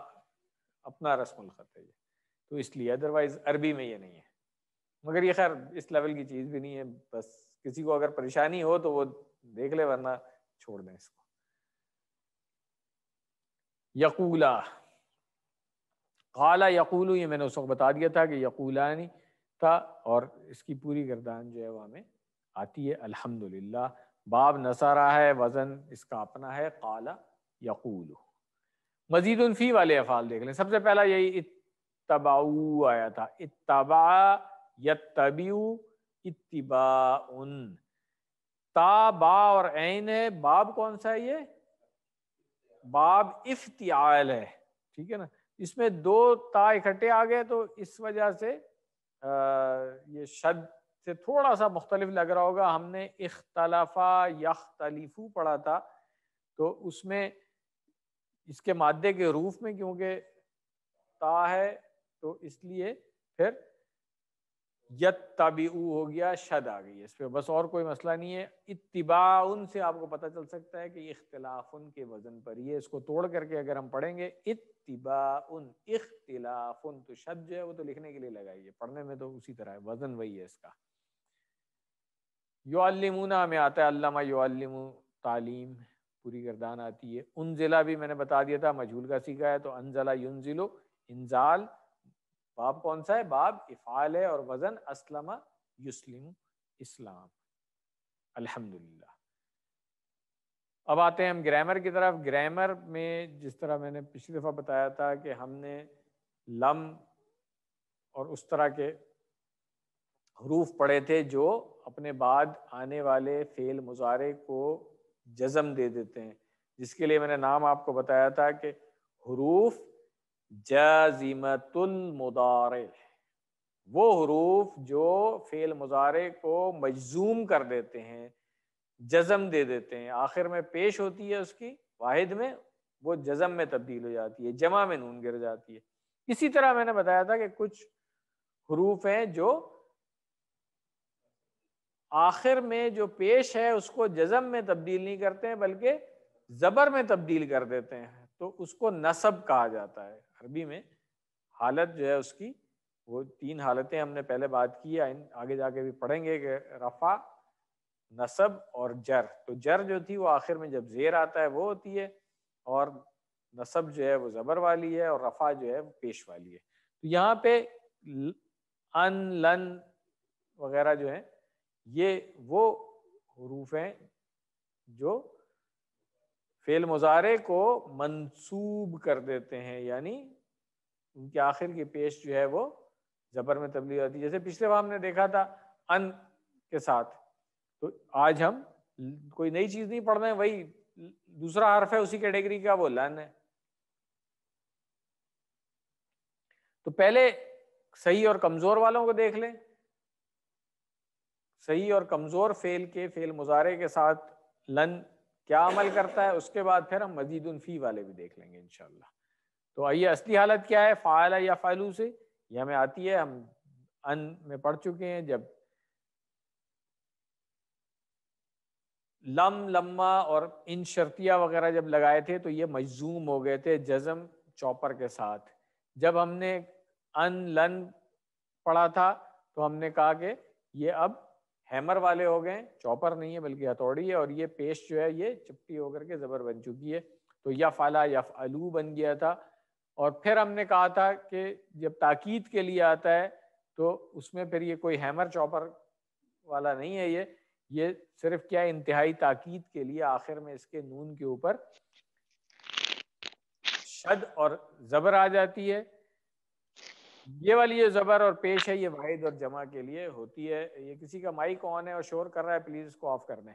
اپنا رسم الخط ہے یہ، تو اس لیے ادروائز عربی میں یہ نہیں ہے. مگر یہ خیر اس لیول کی چیز بھی نہیں ہے، بس کسی کو اگر پریشانی ہو تو وہ دیکھ لے، ورنہ چھوڑ دیں اس کو. یقولا، قالا یقولو یہ میں نے اس وقت بتا دیا تھا کہ یقولانی تھا، اور اس کی پوری گردان جو ہے وہ ہمیں آتی ہے الحمدللہ. باب نصارہ ہے، وزن اس کا اپنا ہے قالا یقولو. مزید فی والے افعال دیکھ لیں. سب سے پہلا یہی اتبعو آیا تھا، اتبع یتبعو اتباعن. تا با اور عین ہے. باب کون سا ہے؟ یہ باب افتعال ہے. ٹھیک ہے نا. اس میں 2 تا اکٹھے آ گئے تو اس وجہ سے یہ شد سے تھوڑا سا مختلف لگ رہا ہوگا. ہم نے اختلافا یختلفو پڑھا تھا، تو اس میں اس کے مادے کے حروف میں کیونکہ تا ہے تو اس لیے پھر یتبعو ہو گیا، شد آ گئی اس پہ. بس اور کوئی مسئلہ نہیں ہے. اتباعن سے آپ کو پتہ چل سکتا ہے کہ اختلافن کے وزن پر یہ، اس کو توڑ کر کے اگر ہم پڑھیں گے اتباعن اختلافن، تو شد جو ہے وہ تو لکھنے کے لیے لگائی ہے، پڑھنے میں تو اسی طرح ہے، وزن وہی ہے اس کا. یعلمونا میں آتا ہے علامہ یعلمو تعلیم، پوری گردان آتی ہے. انزلہ بھی میں نے بتا دیا تھا مجہول کا صیغہ ہے، تو انزلہ ینزلو انزال. باب کون سا ہے؟ باب افعال ہے، اور وزن اسلم یسلم اسلام. الحمدللہ. اب آتے ہیں ہم گرامر کی طرف. گرامر میں جس طرح میں نے پچھلی دفعہ بتایا تھا کہ ہم نے لم اور اس طرح کے حروف پڑھے تھے جو اپنے بعد آنے والے فعل مضارع کو جزم دے دیتے ہیں، جس کے لیے میں نے نام آپ کو بتایا تھا کہ حروف جازمۃ المضارع. وہ حروف جو فعل مضارع کو مجزوم کر دیتے ہیں، جزم دے دیتے ہیں، آخر میں پیش ہوتی ہے اس کی واحد میں، وہ جزم میں تبدیل ہو جاتی ہے، جمع میں نون گر جاتی ہے. اسی طرح میں نے بتایا تھا کہ کچھ حروف ہیں جو آخر میں جو پیش ہے اس کو جزم میں تبدیل نہیں کرتے ہیں بلکہ زبر میں تبدیل کر دیتے ہیں، تو اس کو نصب کہا جاتا ہے عربی میں. حالت جو ہے اس کی وہ 3 حالتیں ہم نے پہلے بات کی ہے، آگے جا کے بھی پڑھیں گے کہ رفع، نصب اور جر. تو جر جو تھی وہ آخر میں جب زیر آتا ہے وہ ہوتی ہے، اور نصب جو ہے وہ زبر والی ہے، اور رفع جو ہے وہ پیش والی ہے. تو یہاں پہ ان، لن وغیرہ جو ہیں یہ وہ حروف ہیں جو فعل مضارع کو منصوب کر دیتے ہیں، یعنی ان کے آخر کی پیش جو ہے وہ زبر میں تبدیل ہوتی ہے. جیسے پچھلے بار ہم نے دیکھا تھا ان کے ساتھ، تو آج ہم کوئی نئی چیز نہیں پڑھ رہے ہیں، وہی دوسرا حرف ہے اسی کیٹیگری کا، وہ لن ہے. تو پہلے صحیح اور کمزور والوں کو دیکھ لیں. صحیح اور کمزور فعل کے فعل مضارع کے ساتھ لن کیا عمل کرتا ہے، اس کے بعد پھر ہم مزید فی والے بھی دیکھ لیں گے انشاءاللہ. تو آئیے اصلی حالت کیا ہے فعل یا فعلو سے، یہ ہمیں آتی ہے، ہم ان میں پڑھ چکے ہیں. جب لم، لما اور ان شرطیہ وغیرہ جب لگائے تھے تو یہ مجزوم ہو گئے تھے جزم چوپر کے ساتھ. جب ہم نے ان لن پڑھا تھا تو ہم نے کہا کہ یہ اب ہیمر والے ہو گئے، چوپر نہیں ہے بلکہ ہتھوڑی ہے، اور یہ پیش جو ہے یہ چپٹی ہو کر کے زبر بن چکی ہے. تو یفعلا یفعلو بن گیا تھا. اور پھر ہم نے کہا تھا کہ جب تاکید کے لیے آتا ہے تو اس میں پھر یہ کوئی ہیمر چوپر والا نہیں ہے، یہ صرف کیا انتہائی تاکید کے لیے آخر میں اس کے نون کے اوپر شد اور زبر آ جاتی ہے. یہ والی جو زبر اور پیش ہے یہ واحد اور جمع کے لیے ہوتی ہے. یہ کسی کا مائک آن ہے اور شور کر رہا ہے، پلیز اس کو آف کر دیں.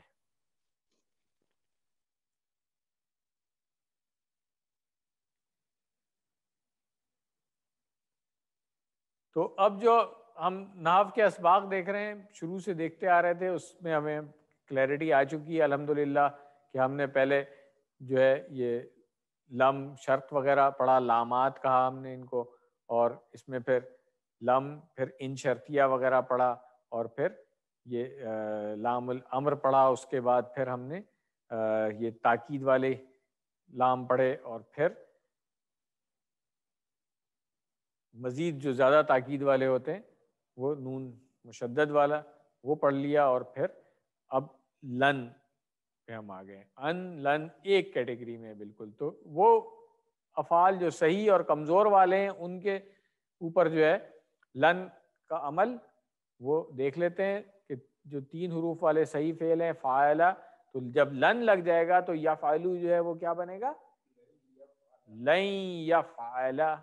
تو اب جو ہم نحو کے اسباق دیکھ رہے ہیں، شروع سے دیکھتے آ رہے تھے، اس میں ہمیں کلیئرٹی آ چکی ہے الحمدللہ کہ ہم نے پہلے جو ہے یہ لم شرط وغیرہ پڑھا، لامات کہا ہم نے ان کو، اور اس میں پھر لم، پھر ان شرطیہ وغیرہ پڑھا، اور پھر یہ لام الامر پڑھا. اس کے بعد پھر ہم نے یہ تاکید والے لام پڑھے، اور پھر مزید جو زیادہ تاکید والے ہوتے ہیں وہ نون مشدد والا وہ پڑھ لیا. اور پھر اب لن پہ ہم آ گئے. ان لن ایک کیٹیگری میں بالکل. تو وہ افعال جو صحیح اور کمزور والے ہیں ان کے اوپر جو ہے لن کا عمل وہ دیکھ لیتے ہیں کہ جو 3 حروف والے صحیح فعل ہیں فاعلہ، تو جب لن لگ جائے گا تو یا فعلو جو ہے وہ کیا بنے گا، لن یفعلا.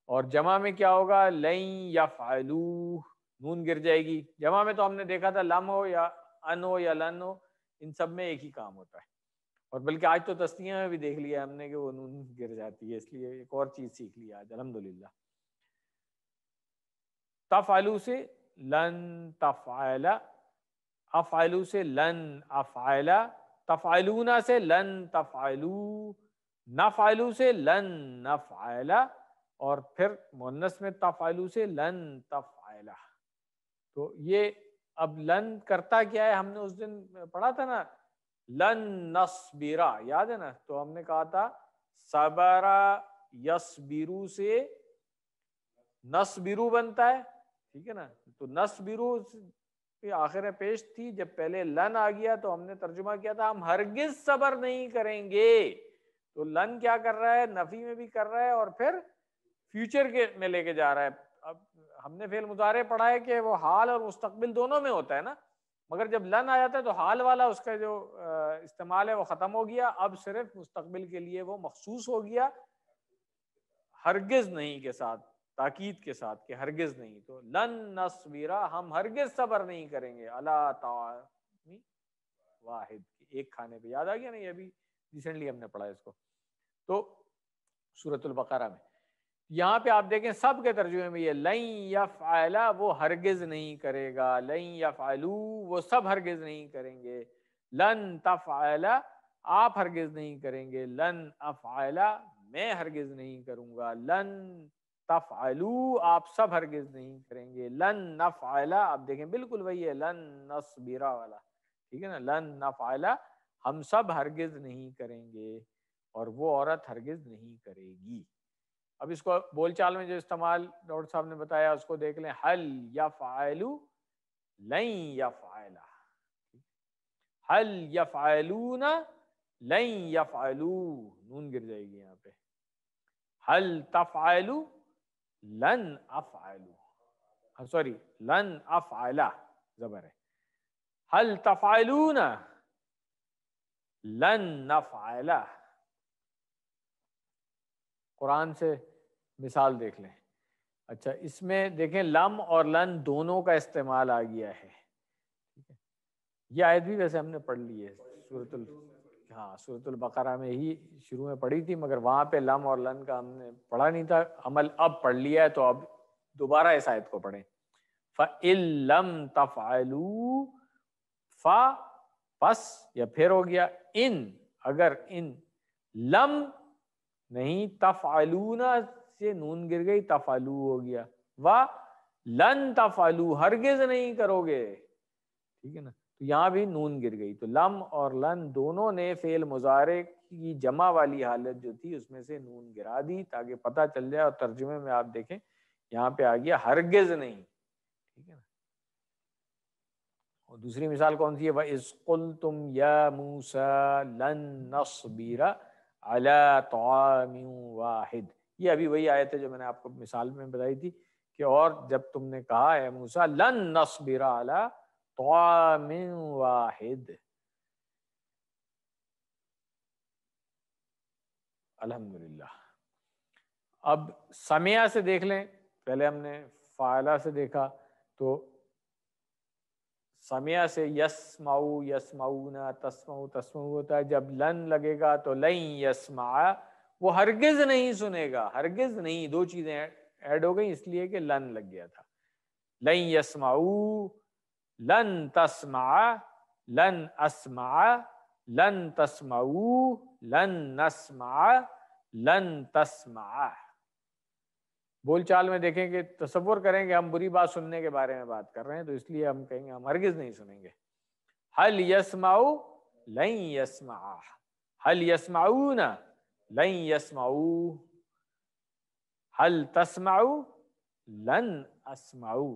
اور جمع میں کیا ہوگا، لن یفعلو، نون گر جائے گی. جمع میں تو ہم نے دیکھا تھا لم ہو یا ان ہو یا لن ہو، ان سب میں ایک ہی کام ہوتا ہے. اور بلکہ آج تو تسنیہ میں بھی دیکھ لیا ہم نے کہ وہ نون گر جاتی ہے، اس لیے ایک اور چیز سیکھ لی آج الحمدللہ. تفعلو سے لن تفعلا، افعلو سے لن افعلا، تفعلون سے لن تفعلو، نفعلو سے لن نفعلا، اور پھر مؤنث میں تفعلو سے لن تفعلا. تو یہ اب لن کرتا کیا ہے، ہم نے اس دن پڑھا تھا نا لن نصبرا، یاد ہے نا. تو ہم نے کہا تھا صبرا یصبرو سے نصبرو بنتا ہے، ٹھیک ہے نا. تو نصبرو کی آخر پیش تھی، جب پہلے لن آ گیا تو ہم نے ترجمہ کیا تھا ہم ہرگز صبر نہیں کریں گے. تو لن کیا کر رہا ہے، نفی میں بھی کر رہا ہے اور پھر فیوچر کے میں لے کے جا رہا ہے. اب ہم نے فعل مضارع پڑھا ہے کہ وہ حال اور مستقبل دونوں میں ہوتا ہے نا، مگر جب لن آ جاتا ہے تو حال والا اس کا جو استعمال ہے وہ ختم ہو گیا، اب صرف مستقبل کے لیے وہ مخصوص ہو گیا ہرگز نہیں کے ساتھ، تاکید کے ساتھ کہ ہرگز نہیں. تو لن نصبرا، ہم ہرگز صبر نہیں کریں گے، اللہ طعام واحد، ایک کھانے پہ. یاد آ گیا نا، یہ ابھی ریسنٹلی ہم نے پڑھا اس کو. تو سورۃ البقرہ میں یہاں پہ آپ دیکھیں سب کے ترجمے میں یہ لن یفعلا، وہ ہرگز نہیں کرے گا، لن یفعلو وہ سب ہرگز نہیں کریں گے، لن تفعلا آپ ہرگز نہیں کریں گے، لن افعلا میں ہرگز نہیں کروں گا، لن تفعلو آپ سب ہرگز نہیں کریں گے، لن نفعلا آپ دیکھیں بالکل وہی ہے لن نصبرا والا، ٹھیک ہے نا. لن نفعلا ہم سب ہرگز نہیں کریں گے، اور وہ عورت ہرگز نہیں کرے گی. اب اس کو بول چال میں جو استعمال ڈاکٹر صاحب نے بتایا اس کو دیکھ لیں، حل یفعلو لن یفعلا، حل یفعلون لن یفعلو، نون گر جائے گی یہاں پہ. حل تفعلو لن افعلو، سوری لن افعلا زبر ہے. حل تفعلون لن نفعل، قرآن سے مثال دیکھ لیں. اچھا اس میں دیکھیں لم اور لن دونوں کا استعمال آ گیا ہے. یہ آیت بھی ویسے ہم نے پڑھ لی ہے سورۃ البقرہ میں ہی شروع میں پڑھی تھی، مگر وہاں پہ لم اور لن کا ہم نے پڑھا نہیں تھا عمل، اب پڑھ لیا ہے تو اب دوبارہ اس آیت کو پڑھیں. فَإِن لَمْ تَفْعَلُوا، فا پس یا پھر ہو گیا ان، اگر ان، لم نہیں، تفعلون سے نون گر گئی تفعلو ہو گیا، و لن تفعلوا ہرگز نہیں کرو گے، ٹھیک ہے نا. تو یہاں بھی نون گر گئی، تو لم اور لن دونوں نے فعل مضارع کی جمع والی حالت جو تھی اس میں سے نون گرا دی تاکہ پتہ چل جائے. اور ترجمے میں آپ دیکھیں یہاں پہ آ گیا ہرگز نہیں، ٹھیک ہے نا. اور دوسری مثال کون سی ہے؟ وَإِذْ قُلْتُمْ يَا مُوسَىٰ لَن نَّصْبِرَ عَلَىٰ طَعَامٍ وَاحِدٍ، یہ ابھی وہی آیت ہے جو میں نے آپ کو مثال میں بتائی تھی کہ اور جب تم نے کہا ہے موسیٰ لن نصبر علی طعام واحد. الحمدللہ. اب سمعہ سے دیکھ لیں، پہلے ہم نے فاعلہ سے دیکھا، تو سمعہ سے یسمعو یسمعون تسمعو تسمعو ہوتا ہے. جب لن لگے گا تو لن یسمع، وہ ہرگز نہیں سنے گا، ہرگز نہیں، دو چیزیں ایڈ ہو گئی اس لیے کہ لن لگ گیا تھا. لن یسمعو، لن تسمع، لن اسمع، لن تسمعو، لن نسمع، لن تسمع. بول چال میں دیکھیں کہ تصور کریں کہ ہم بری بات سننے کے بارے میں بات کر رہے ہیں تو اس لیے ہم کہیں گے ہم ہرگز نہیں سنیں گے. هل يسمعوا لن يسمع، هل يسمعون لن يسمعوا، هل تسمعوا لن اسمعوا،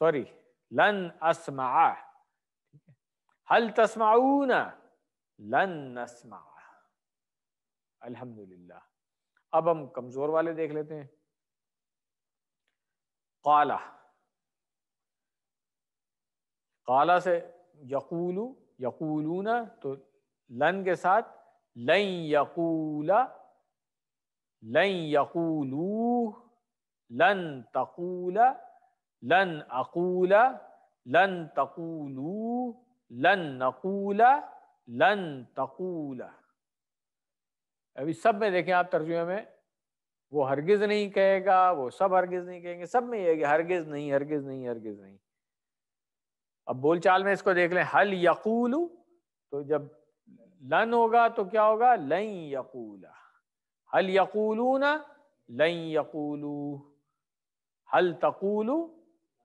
سوری لن اسمع، هل تسمعون لن نسمع. الحمدللہ. اب ہم کمزور والے دیکھ لیتے ہیں. قالا، قالا سے یقولو یقولون، تو لن کے ساتھ لن یقولا، لن یقولو، لن تقولا، لن اقولا، لن تقولو، لن نقولا، لن تقولا. ابھی سب میں دیکھیں آپ ترجمے میں، وہ ہرگز نہیں کہے گا، وہ سب ہرگز نہیں کہیں گے، سب میں یہ ہے کہ ہرگز نہیں، ہرگز نہیں، ہرگز نہیں. اب بول چال میں اس کو دیکھ لیں. حل یقول، تو جب لن ہوگا تو کیا ہوگا؟ لن یقولا. حل یقولون لن یقولو، حل تقول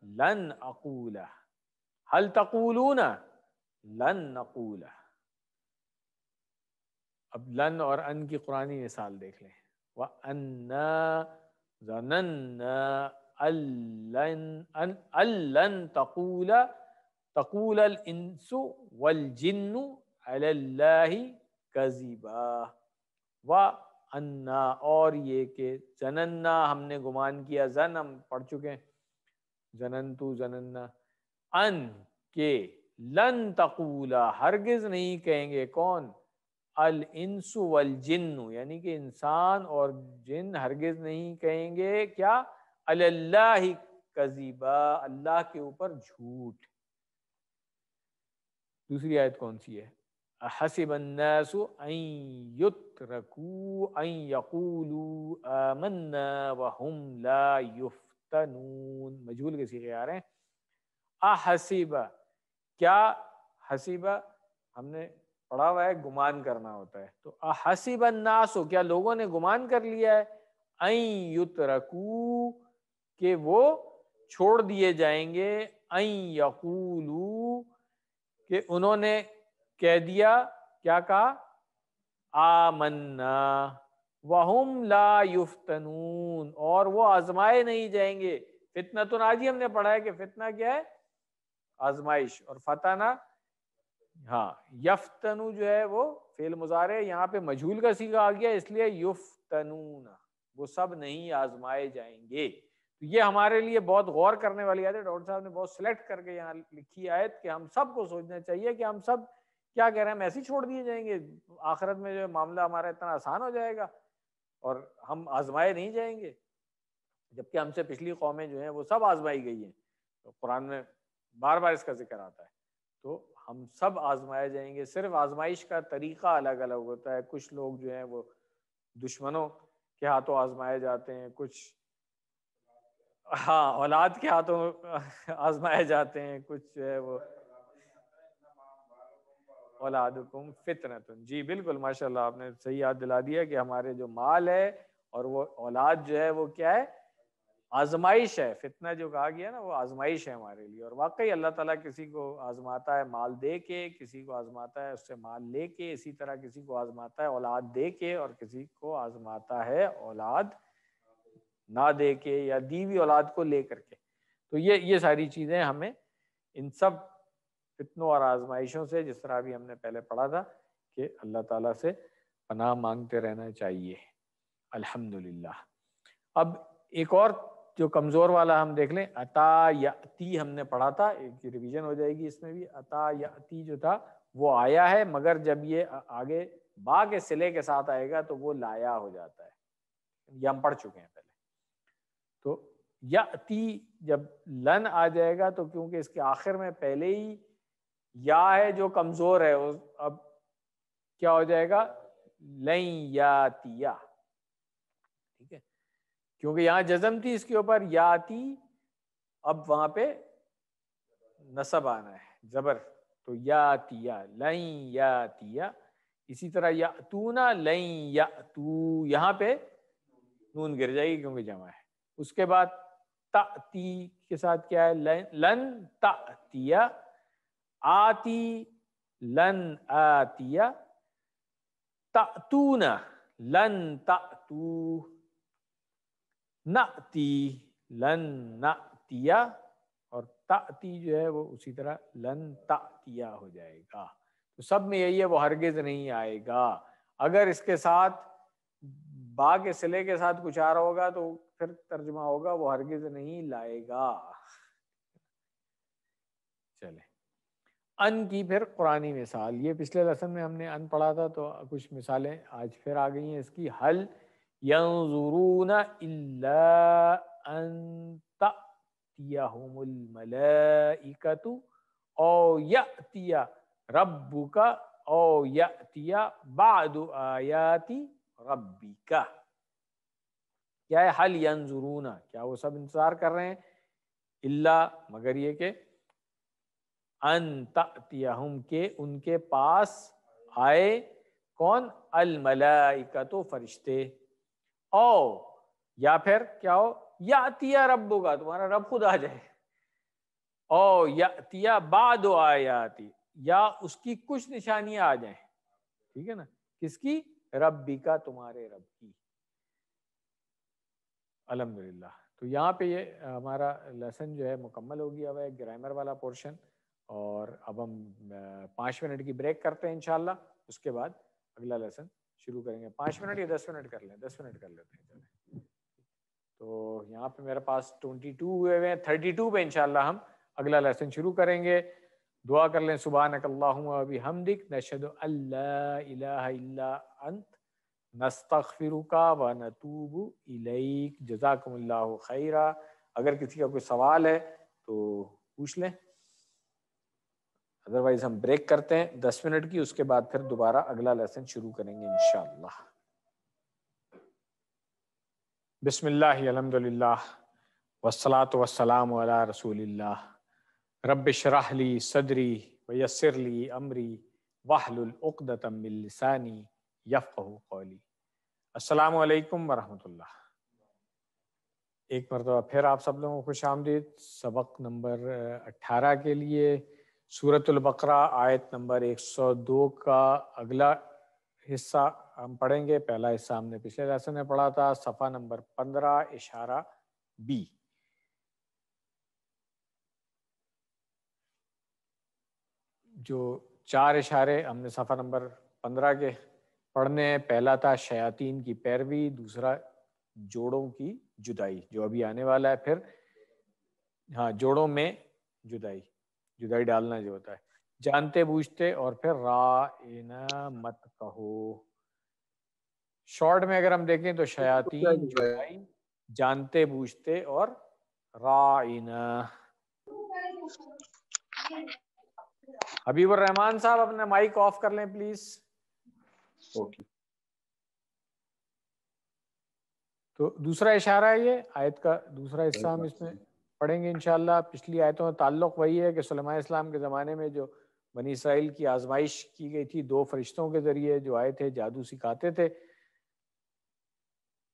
لن اقولا، حل تقولون لن نقولا. اب لن اور ان کی قرآنی مثال دیکھ لیں. وَأَنَّا ظَنَنَّا أَن تَقُولَ الْإِنسُ وَالْجِنُّ عَلَى اللَّهِ كَذِبًا. وَأَنَّا، اور یہ کہ ظننا ہم نے گمان کیا، ظن ہم پڑھ چکے ہیں، ظننتو ظننا، ان کہ لن تقولا ہرگز نہیں کہیں گے، کون؟ الانس والجن، یعنی کہ انسان اور جن ہرگز نہیں کہیں گے کیا؟ علی اللہ کذبا، اللہ کے اوپر جھوٹ. دوسری آیت کون سی ہے؟ حسب الناس ان یترکوا ان یقولوا آمنا وهم لا یفتنون. مجہول کے صیغے آ رہے ہیں. احسب، کیا حسب ہم نے پڑھا ہوا ہے گمان کرنا ہوتا ہے، تو احسب الناس، کیا لوگوں نے گمان کر لیا ہے، ان یترکوا، کہ وہ چھوڑ دیے جائیں گے، ان یقولوا، کہ انہوں نے کہہ دیا، کیا کہا؟ آمنا وہم لا یفتنون، اور وہ آزمائے نہیں جائیں گے. فتنۃ، آج ہی ہم نے پڑھا ہے کہ فتنہ کیا ہے؟ آزمائش. اور فتنہ، ہاں، یفتنو جو ہے وہ فعل مضارع، یہاں پہ مجہول کا صیغہ آ گیا اس لیے یفتنون، وہ سب نہیں آزمائے جائیں گے. تو یہ ہمارے لیے بہت غور کرنے والی آیت ہے. ڈاکٹر صاحب نے بہت سلیکٹ کر کے یہاں لکھی آیت کہ ہم سب کو سوچنا چاہیے کہ ہم سب کیا کہہ رہے ہیں ہم ایسے ہی چھوڑ دیے جائیں گے؟ آخرت میں جو معاملہ ہمارا اتنا آسان ہو جائے گا اور ہم آزمائے نہیں جائیں گے؟ جبکہ ہم سے پچھلی قومیں جو ہیں وہ سب آزمائی گئی ہیں، تو قرآن میں بار بار اس کا ذکر آتا ہے۔ تو ہم سب آزمائے جائیں گے، صرف آزمائش کا طریقہ الگ الگ ہوتا ہے۔ کچھ لوگ جو ہیں وہ دشمنوں کے ہاتھوں آزمائے جاتے ہیں، کچھ ہاں اولاد کے ہاتھوں آزمائے جاتے ہیں، کچھ جو ہے وہ اولادکم فتنۃ۔ جی بالکل، ماشاء اللہ آپ نے صحیح یاد دلا دیا کہ ہمارے جو مال ہے اور وہ اولاد جو ہے وہ کیا ہے؟ آزمائش ہے۔ فتنہ جو کہا گیا نا وہ آزمائش ہے ہمارے لیے، اور واقعی اللہ تعالیٰ کسی کو آزماتا ہے مال دے کے، کسی کو آزماتا ہے اس سے مال لے کے، اسی طرح کسی کو آزماتا ہے اولاد دے کے، اور کسی کو آزماتا ہے اولاد نہ دے کے یا دیوی اولاد کو لے کر کے۔ تو یہ ساری چیزیں ہمیں ان سب فتنوں اور آزمائشوں سے، جس طرح بھی ہم نے پہلے پڑھا تھا، کہ اللہ تعالیٰ سے پناہ مانگتے رہنا چاہیے۔ الحمدللہ۔ اب ایک اور جو کمزور والا ہم دیکھ لیں، عطا یاتی ہم نے پڑھا تھا، ایک ریویژن ہو جائے گی اس میں بھی۔ عطا یاتی جو تھا وہ آیا ہے، مگر جب یہ آگے با کے صلے کے ساتھ آئے گا تو وہ لایا ہو جاتا ہے، یہ ہم پڑھ چکے ہیں پہلے۔ تو یاتی جب لن آ جائے گا تو کیونکہ اس کے آخر میں پہلے ہی یا ہے جو کمزور ہے، اب کیا ہو جائے گا؟ لن یاتیا، ٹھیک ہے، کیونکہ یہاں جزم تھی اس کے اوپر یاتی، اب وہاں پہ نصب آنا ہے، زبر، تو یاتیا، لن یاتیا۔ اسی طرح یاتونا، لن یاتو، یہاں پہ نون گر جائے گی کیونکہ جمع ہے۔ اس کے بعد تأتی کے ساتھ کیا ہے؟ لن تأتیا، آتی، لن آتیا، تأتون، لن تأتو، نأتی، لن نأتیا، اور تأتی جو ہے وہ اسی طرح لن تأتیا ہو جائے گا۔ تو سب میں یہی ہے، وہ ہرگز نہیں آئے گا۔ اگر اس کے ساتھ با کے صلے کے ساتھ کچھ آ رہا ہوگا تو پھر ترجمہ ہوگا وہ ہرگز نہیں لائے گا۔ چلے ان کی پھر قرآنی مثال، یہ پچھلے لیسن میں ہم نے ان پڑھا تھا، تو کچھ مثالیں آج پھر آ گئی ہیں اس کی۔ حل ینظرون الا ان تأتیہم الملائکۃ او یأتی ربک او یأتی بعد آیات ربک۔ کیا ہے حل ینظرون؟ کیا وہ سب انتظار کر رہے ہیں؟ الا، مگر یہ کہ ان تأتیہم، کہ ان کے پاس آئے کون؟ الملائکۃ، فرشتے، او یا پھر کیا ہو؟ یأتی ربک، تمہارا رب خود آ جائے، او یأتی بعد آیاتی، یا اس کی کچھ نشانیاں آ جائیں، ٹھیک ہے نا، کس کی؟ ربک، تمہارے رب کی۔ الحمدللہ۔ تو یہاں پہ یہ ہمارا لیسن جو ہے مکمل ہو گیا ہوا ہے، گرامر والا پورشن، اور اب ہم 5 منٹ کی بریک کرتے ہیں انشاءاللہ، اس کے بعد اگلا لیسن شروع کریں گے۔ 5 منٹ یا 10 منٹ کر لیں؟ 10 منٹ کر لیتے ہیں چلیں۔ تو یہاں پہ میرے پاس 22 ہوئے ہوئے ہیں، 32 پہ انشاءاللہ ہم اگلا لیسن شروع کریں گے۔ دعا کر لیں، سبحانک اللہم و بحمدک، نشہد ان لا الہ الا انت، نستغفرک و نتوب الیک۔ جزاکم اللہ خیرا۔ اگر کسی کا کوئی سوال ہے تو پوچھ لیں، ادروائز ہم بریک کرتے ہیں 10 منٹ کی، اس کے بعد پھر دوبارہ اگلا لیسن شروع کریں گے انشاءاللہ۔ بسم اللہ، الحمدللہ، والصلاة والسلام علی رسول اللہ۔ رب اشرح لی صدری ویسر لی امری واحلل عقدۃ من لسانی یفقہوا قولی۔ السلام علیکم ورحمۃ اللہ۔ ایک مرتبہ پھر آپ سب لوگوں کو خوش آمدید۔ سبق نمبر 18 کے لیے سورۃ البقرہ آیت نمبر 102 کا اگلا حصہ ہم پڑھیں گے۔ پہلا حصہ ہم نے پچھلے لیسن میں پڑھا تھا، صفحہ نمبر 15 اشارہ بی۔ جو 4 اشارے ہم نے صفحہ نمبر 15 کے پڑھنے ہیں، پہلا تھا شیاطین کی پیروی، دوسرا جوڑوں کی جدائی جو ابھی آنے والا ہے، پھر ہاں جوڑوں میں جدائی ڈالنا جو ہوتا ہے، جانتے بوجھتے، اور پھر رائنا مت کہو. شارٹ میں اگر ہم دیکھیں تو شیاطین، جدائی، جانتے بوجھتے اور رائنا. حبیب الرحمان صاحب اپنا مائک آف کر لیں پلیز. اوکے. تو دوسرا اشارہ ہے، یہ آیت کا دوسرا حصہ ہم اس میں پڑھیں گے انشاءاللہ. پچھلی آیتوں کا تعلق وہی ہے کہ سلیمان اسلام کے زمانے میں جو بنی اسرائیل کی آزمائش کی گئی تھی 2 فرشتوں کے ذریعے جو آئے تھے جادو سکھاتے تھے،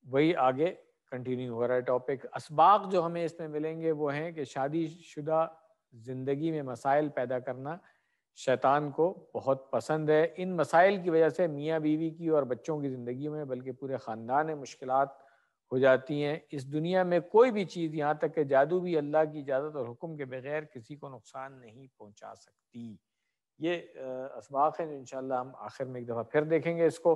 وہی آگے کنٹینیو ہو رہا ہے ٹاپک. اسباق جو ہمیں اس میں ملیں گے وہ ہیں کہ شادی شدہ زندگی میں مسائل پیدا کرنا شیطان کو بہت پسند ہے. ان مسائل کی وجہ سے میاں بیوی کی اور بچوں کی زندگی میں بلکہ پورے خاندان میں مشکلات ہو جاتی ہیں. اس دنیا میں کوئی بھی چیز، یہاں تک کہ جادو بھی، اللہ کی اجازت اور حکم کے بغیر کسی کو نقصان نہیں پہنچا سکتی. یہ اسباق ہیں جو انشاءاللہ ہم آخر میں ایک دفعہ پھر دیکھیں گے اس کو.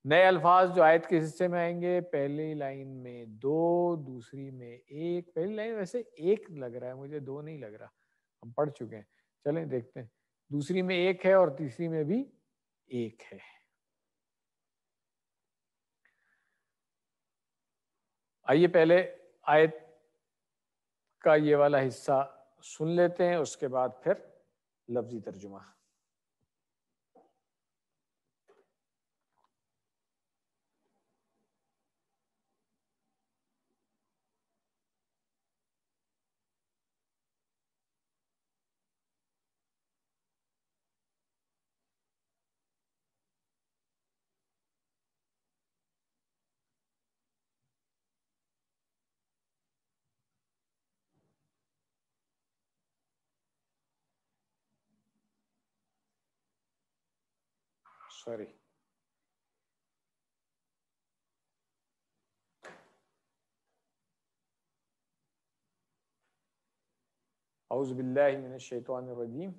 نئے الفاظ جو آیت کے حصے میں آئیں گے، پہلی لائن میں 2، دوسری میں 1. پہلی لائن ویسے 1 لگ رہا ہے مجھے، 2 نہیں لگ رہا، ہم پڑھ چکے ہیں. چلیں دیکھتے ہیں. دوسری میں 1 ہے اور تیسری میں بھی 1 ہے. آئیے پہلے آیت کا یہ والا حصہ سن لیتے ہیں، اس کے بعد پھر لفظی ترجمہ. سوری. اعوذ باللہ من الشیطان الرجیم.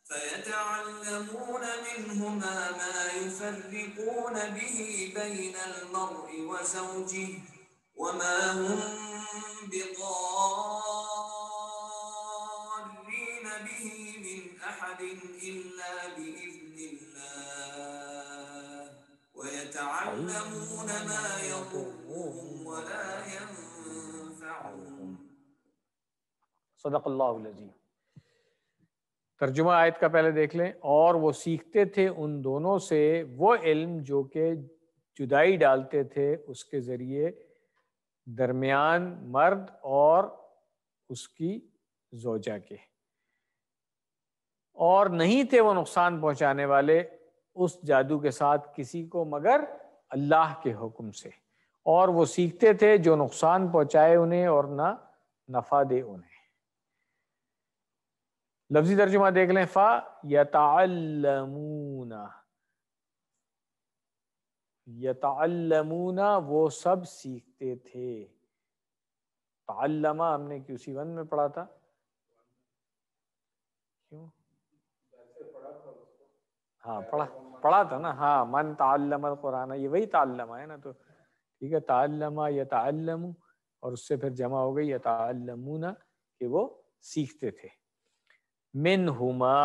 فيتعلمون منهما ما يفرقون به بين المرء وزوجه وما هم بضارين به من أحد إلا بإذن الله ويتعلمون ما يضرهم ولا ينفعهم. صدق اللہ العظیم. ترجمہ آیت کا پہلے دیکھ لیں. اور وہ سیکھتے تھے ان دونوں سے وہ علم جو کہ جدائی ڈالتے تھے اس کے ذریعے درمیان مرد اور اس کی زوجہ کے، اور نہیں تھے وہ نقصان پہنچانے والے اس جادو کے ساتھ کسی کو مگر اللہ کے حکم سے. اور وہ سیکھتے تھے جو نقصان پہنچائے انہیں اور نہ نفع دے انہیں. لفظی ترجمہ دیکھ لیں. یتعلمون، یتعلمون وہ سب سیکھتے تھے. تعلمہ ہم نے QC1 میں پڑھا تھا. کیوں؟ ہاں پڑھا تھا نا. ہاں من تعلم القرآن، یہ وہی تعلمہ ہے نا. تو ٹھیک ہے، تعلمہ یتعلم، اور اس سے پھر جمع ہو گئی یتعلمون کہ وہ سیکھتے تھے. منہما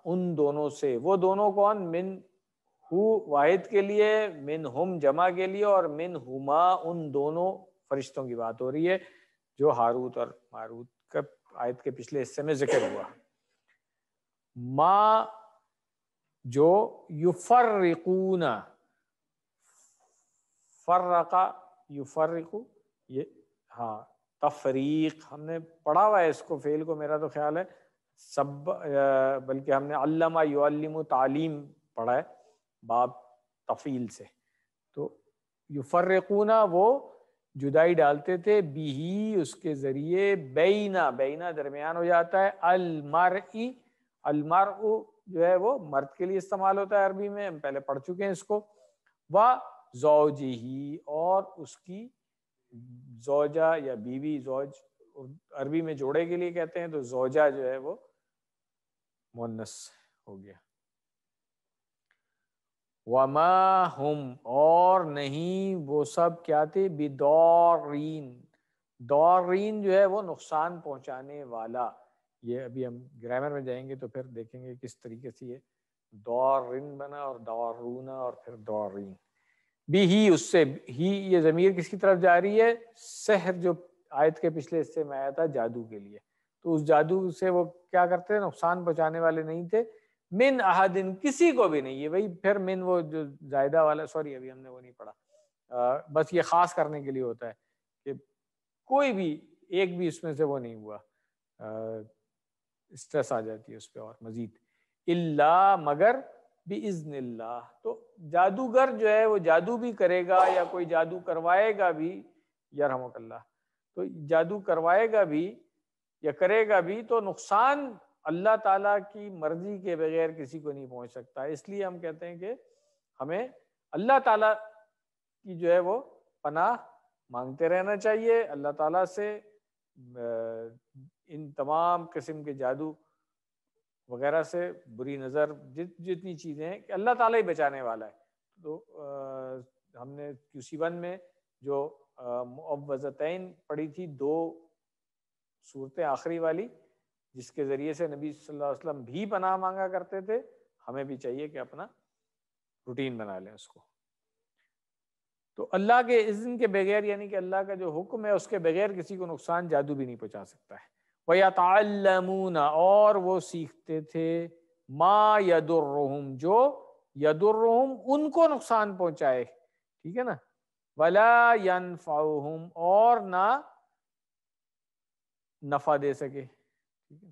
ان دونوں سے. وہ دونوں کون؟ من ہو واحد کے لیے، من ہم جمع کے لیے، اور من ہما ان دونوں فرشتوں کی بات ہو رہی ہے جو ہاروت اور ماروت کا آیت کے پچھلے حصے میں ذکر ہوا. ما جو یفرقون، فرقا یفرقو، یہ ہاں تفریق ہم نے پڑھا ہوا ہے اس کو، فعل کو میرا تو خیال ہے سب، بلکہ ہم نے علمہ یعلم تعلیم پڑھا ہے باب تفعیل سے. تو یفرقون وہ جدائی ڈالتے تھے، بھی اس کے ذریعے، بینا بینا درمیان ہو جاتا ہے، المرئی، المرء جو ہے وہ مرد کے لیے استعمال ہوتا ہے عربی میں، ہم پہلے پڑھ چکے ہیں اس کو. و زوجہی اور اس کی زوجہ یا بیوی، زوج عربی میں جوڑے کے لیے کہتے ہیں، تو زوجہ جو ہے وہ مؤنث ہو گیا. وما ہم اور نہیں وہ سب کیا تھے بدارین، دارین جو ہے وہ نقصان پہنچانے والا. یہ ابھی ہم گرامر میں جائیں گے تو پھر دیکھیں گے کس طریقے سے یہ دارین بنا اور دارونا اور پھر دارین. بھی ہی اس سے ہی یہ ضمیر کس کی طرف جا رہی ہے؟ سحر جو آیت کے پچھلے حصے میں آیا تھا جادو کے لیے. تو اس جادو سے وہ کیا کرتے تھے؟ نقصان پہنچانے والے نہیں تھے. من احدن کسی کو بھی نہیں. یہ وہی پھر من وہ جو زائدہ والا، سوری ابھی ہم نے وہ نہیں پڑھا، بس یہ خاص کرنے کے لیے ہوتا ہے کہ کوئی بھی ایک بھی اس میں سے وہ نہیں ہوا، اسٹریس آ جاتی ہے اس پہ اور مزید. الا مگر باذن اللہ. تو جادوگر جو ہے وہ جادو بھی کرے گا یا کوئی جادو کروائے گا بھی، یرحمک اللہ، تو جادو کروائے گا بھی یا کرے گا بھی تو نقصان اللہ تعالیٰ کی مرضی کے بغیر کسی کو نہیں پہنچ سکتا. اس لیے ہم کہتے ہیں کہ ہمیں اللہ تعالیٰ کی جو ہے وہ پناہ مانگتے رہنا چاہیے، اللہ تعالیٰ سے ان تمام قسم کے جادو وغیرہ سے، بری نظر، جتنی چیزیں ہیں کہ اللہ تعالیٰ ہی بچانے والا ہے. تو ہم نے QC1 میں جو معوذتین پڑھی تھی، 2 صورتیں آخری والی، جس کے ذریعے سے نبی صلی اللہ علیہ وسلم بھی پناہ مانگا کرتے تھے، ہمیں بھی چاہیے کہ اپنا روٹین بنا لیں اس کو. تو اللہ کے اذن کے بغیر، یعنی کہ اللہ کا جو حکم ہے اس کے بغیر کسی کو نقصان جادو بھی نہیں پہنچا سکتا ہے. وَيَتَعَلَّمُونَ اور وہ سیکھتے تھے، ما يَدُرُّهُمْ جو يَدُرُّهُمْ ان کو نقصان پہنچائے، ٹھیک ہے نا، وَلَا يَنْفَعُهُمْ اور نہ نفع دے سکے، ٹھیک ہے.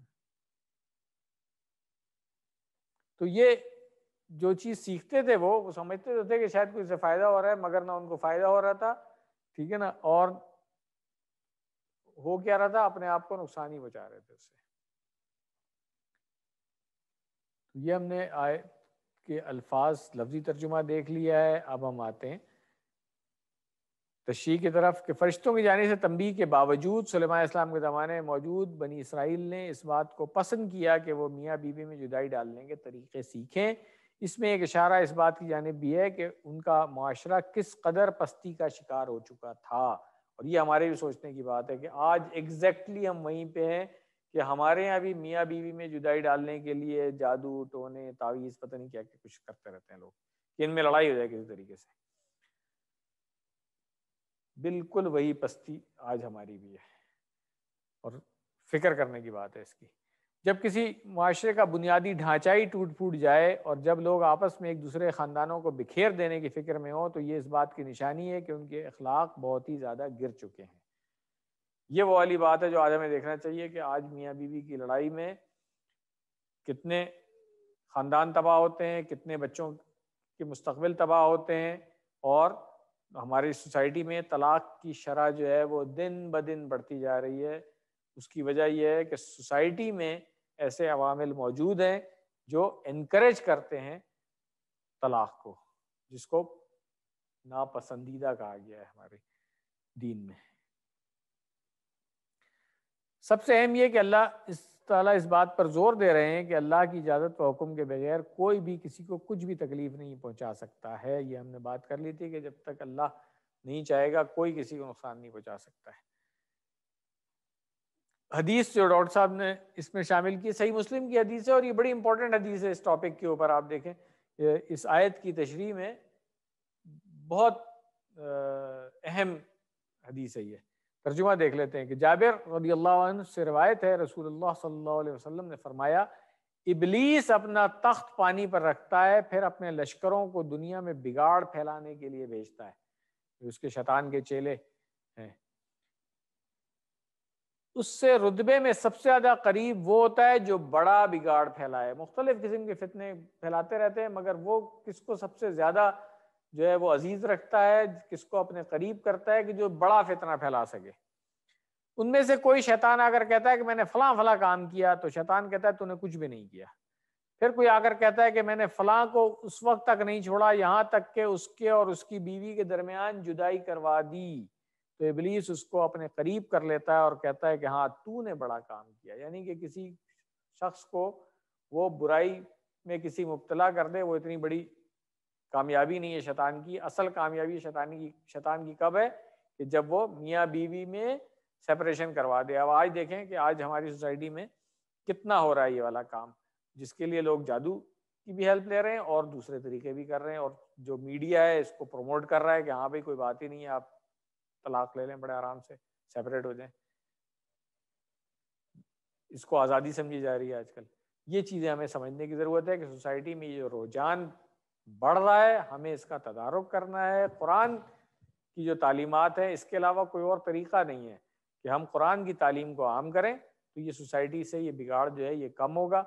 تو یہ جو چیز سیکھتے تھے وہ سمجھتے تو تھے کہ شاید کوئی سے فائدہ ہو رہا ہے، مگر نہ ان کو فائدہ ہو رہا تھا، ٹھیک ہے نا، اور ہو کیا رہا تھا؟ اپنے آپ کو نقصان ہی پہنچا رہے تھے اس سے. یہ ہم نے آیت کے الفاظ لفظی ترجمہ دیکھ لیا ہے. اب ہم آتے ہیں تشریح کی طرف کہ فرشتوں کی جانب سے تنبیہ کے باوجود سلیمان علیہ السلام کے زمانے میں موجود بنی اسرائیل نے اس بات کو پسند کیا کہ وہ میاں بیوی میں جدائی ڈالنے کے طریقے سیکھیں. اس میں ایک اشارہ اس بات کی جانب بھی ہے کہ ان کا معاشرہ کس قدر پستی کا شکار ہو چکا تھا. اور یہ ہمارے بھی سوچنے کی بات ہے کہ آج ایگزیکٹلی ہم وہیں پہ ہیں کہ ہمارے یہاں بھی میاں بیوی میں جدائی ڈالنے کے لیے جادو ٹونے تعویذ پتہ نہیں کیا کچھ کرتے رہتے ہیں لوگ کہ ان میں لڑائی ہو جائے کسی طریقے سے. بالکل وہی پستی آج ہماری بھی ہے اور فکر کرنے کی بات ہے اس کی. جب کسی معاشرے کا بنیادی ڈھانچہ ہی ٹوٹ پھوٹ جائے اور جب لوگ آپس میں ایک دوسرے خاندانوں کو بکھیر دینے کی فکر میں ہوں تو یہ اس بات کی نشانی ہے کہ ان کے اخلاق بہت ہی زیادہ گر چکے ہیں. یہ وہ والی بات ہے جو آج ہمیں دیکھنا چاہیے کہ آج میاں بیوی کی لڑائی میں کتنے خاندان تباہ ہوتے ہیں، کتنے بچوں کے مستقبل تباہ ہوتے ہیں، اور ہماری سوسائٹی میں طلاق کی شرح جو ہے وہ دن بدن بڑھتی جا رہی ہے. اس کی وجہ یہ ہے کہ سوسائٹی میں ایسے عوامل موجود ہیں جو انکریج کرتے ہیں طلاق کو، جس کو ناپسندیدہ کہا گیا ہے ہمارے دین میں. سب سے اہم یہ کہ اللہ تعالیٰ اس بات پر زور دے رہے ہیں کہ اللہ کی اجازت و حکم کے بغیر کوئی بھی کسی کو کچھ بھی تکلیف نہیں پہنچا سکتا ہے. یہ ہم نے بات کر لی تھی کہ جب تک اللہ نہیں چاہے گا کوئی کسی کو نقصان نہیں پہنچا سکتا ہے. حدیث جو ڈاکٹر صاحب نے اس میں شامل کی صحیح مسلم کی حدیث ہے، اور یہ بڑی امپورٹنٹ حدیث ہے اس ٹاپک کے اوپر. آپ دیکھیں اس آیت کی تشریح میں بہت اہم حدیث ہے. یہ ترجمہ دیکھ لیتے ہیں کہ جابر رضی اللہ عنہ سے روایت ہے، رسول اللہ صلی اللہ علیہ وسلم نے فرمایا، ابلیس اپنا تخت پانی پر رکھتا ہے، پھر اپنے لشکروں کو دنیا میں بگاڑ پھیلانے کے لیے بھیجتا ہے. اس کے شیطان کے چیلے ہیں. اس سے رتبے میں سب سے زیادہ قریب وہ ہوتا ہے جو بڑا بگاڑ پھیلائے. مختلف قسم کے فتنے پھیلاتے رہتے ہیں، مگر وہ کس کو سب سے زیادہ جو ہے وہ عزیز رکھتا ہے، کس کو اپنے قریب کرتا ہے کہ جو بڑا فتنہ پھیلا سکے. ان میں سے کوئی شیطان اگر کہتا ہے کہ میں نے فلاں فلاں کام کیا، تو شیطان کہتا ہے تو نے کچھ بھی نہیں کیا. پھر کوئی آگر کہتا ہے کہ میں نے فلاں کو اس وقت تک نہیں چھوڑا یہاں تک کہ اس کے اور اس کی بیوی کے درمیان جدائی کروا دی. تو ابلیس اس کو اپنے قریب کر لیتا ہے اور کہتا ہے کہ ہاں تو نے بڑا کام کیا. یعنی کہ کسی شخص کو وہ برائی میں کسی مبتلا کر دے، وہ اتنی بڑی کامیابی نہیں ہے شیطان کی. اصل کامیابی شیطان کی کب ہے؟ کہ جب وہ میاں بیوی میں سپریشن کروا دے. اب آج دیکھیں کہ آج ہماری سوسائٹی میں کتنا ہو رہا ہے یہ والا کام، جس کے لیے لوگ جادو کی بھی ہیلپ لے رہے ہیں اور دوسرے طریقے بھی کر رہے ہیں، اور جو میڈیا ہے اس کو پروموٹ کر رہا ہے کہ ہاں بھائی کوئی بات ہی نہیں ہے، آپ طلاق لے لیں بڑے آرام سے، سیپریٹ ہو جائیں. اس کو آزادی سمجھی جا رہی ہے آج کل. یہ چیزیں ہمیں سمجھنے کی ضرورت ہے کہ سوسائٹی میں یہ رجحان بڑھ رہا ہے، ہمیں اس کا تدارک کرنا ہے. قرآن کی جو تعلیمات ہیں اس کے علاوہ کوئی اور طریقہ نہیں ہے کہ ہم قرآن کی تعلیم کو عام کریں تو یہ سوسائٹی سے یہ بگاڑ جو ہے یہ کم ہوگا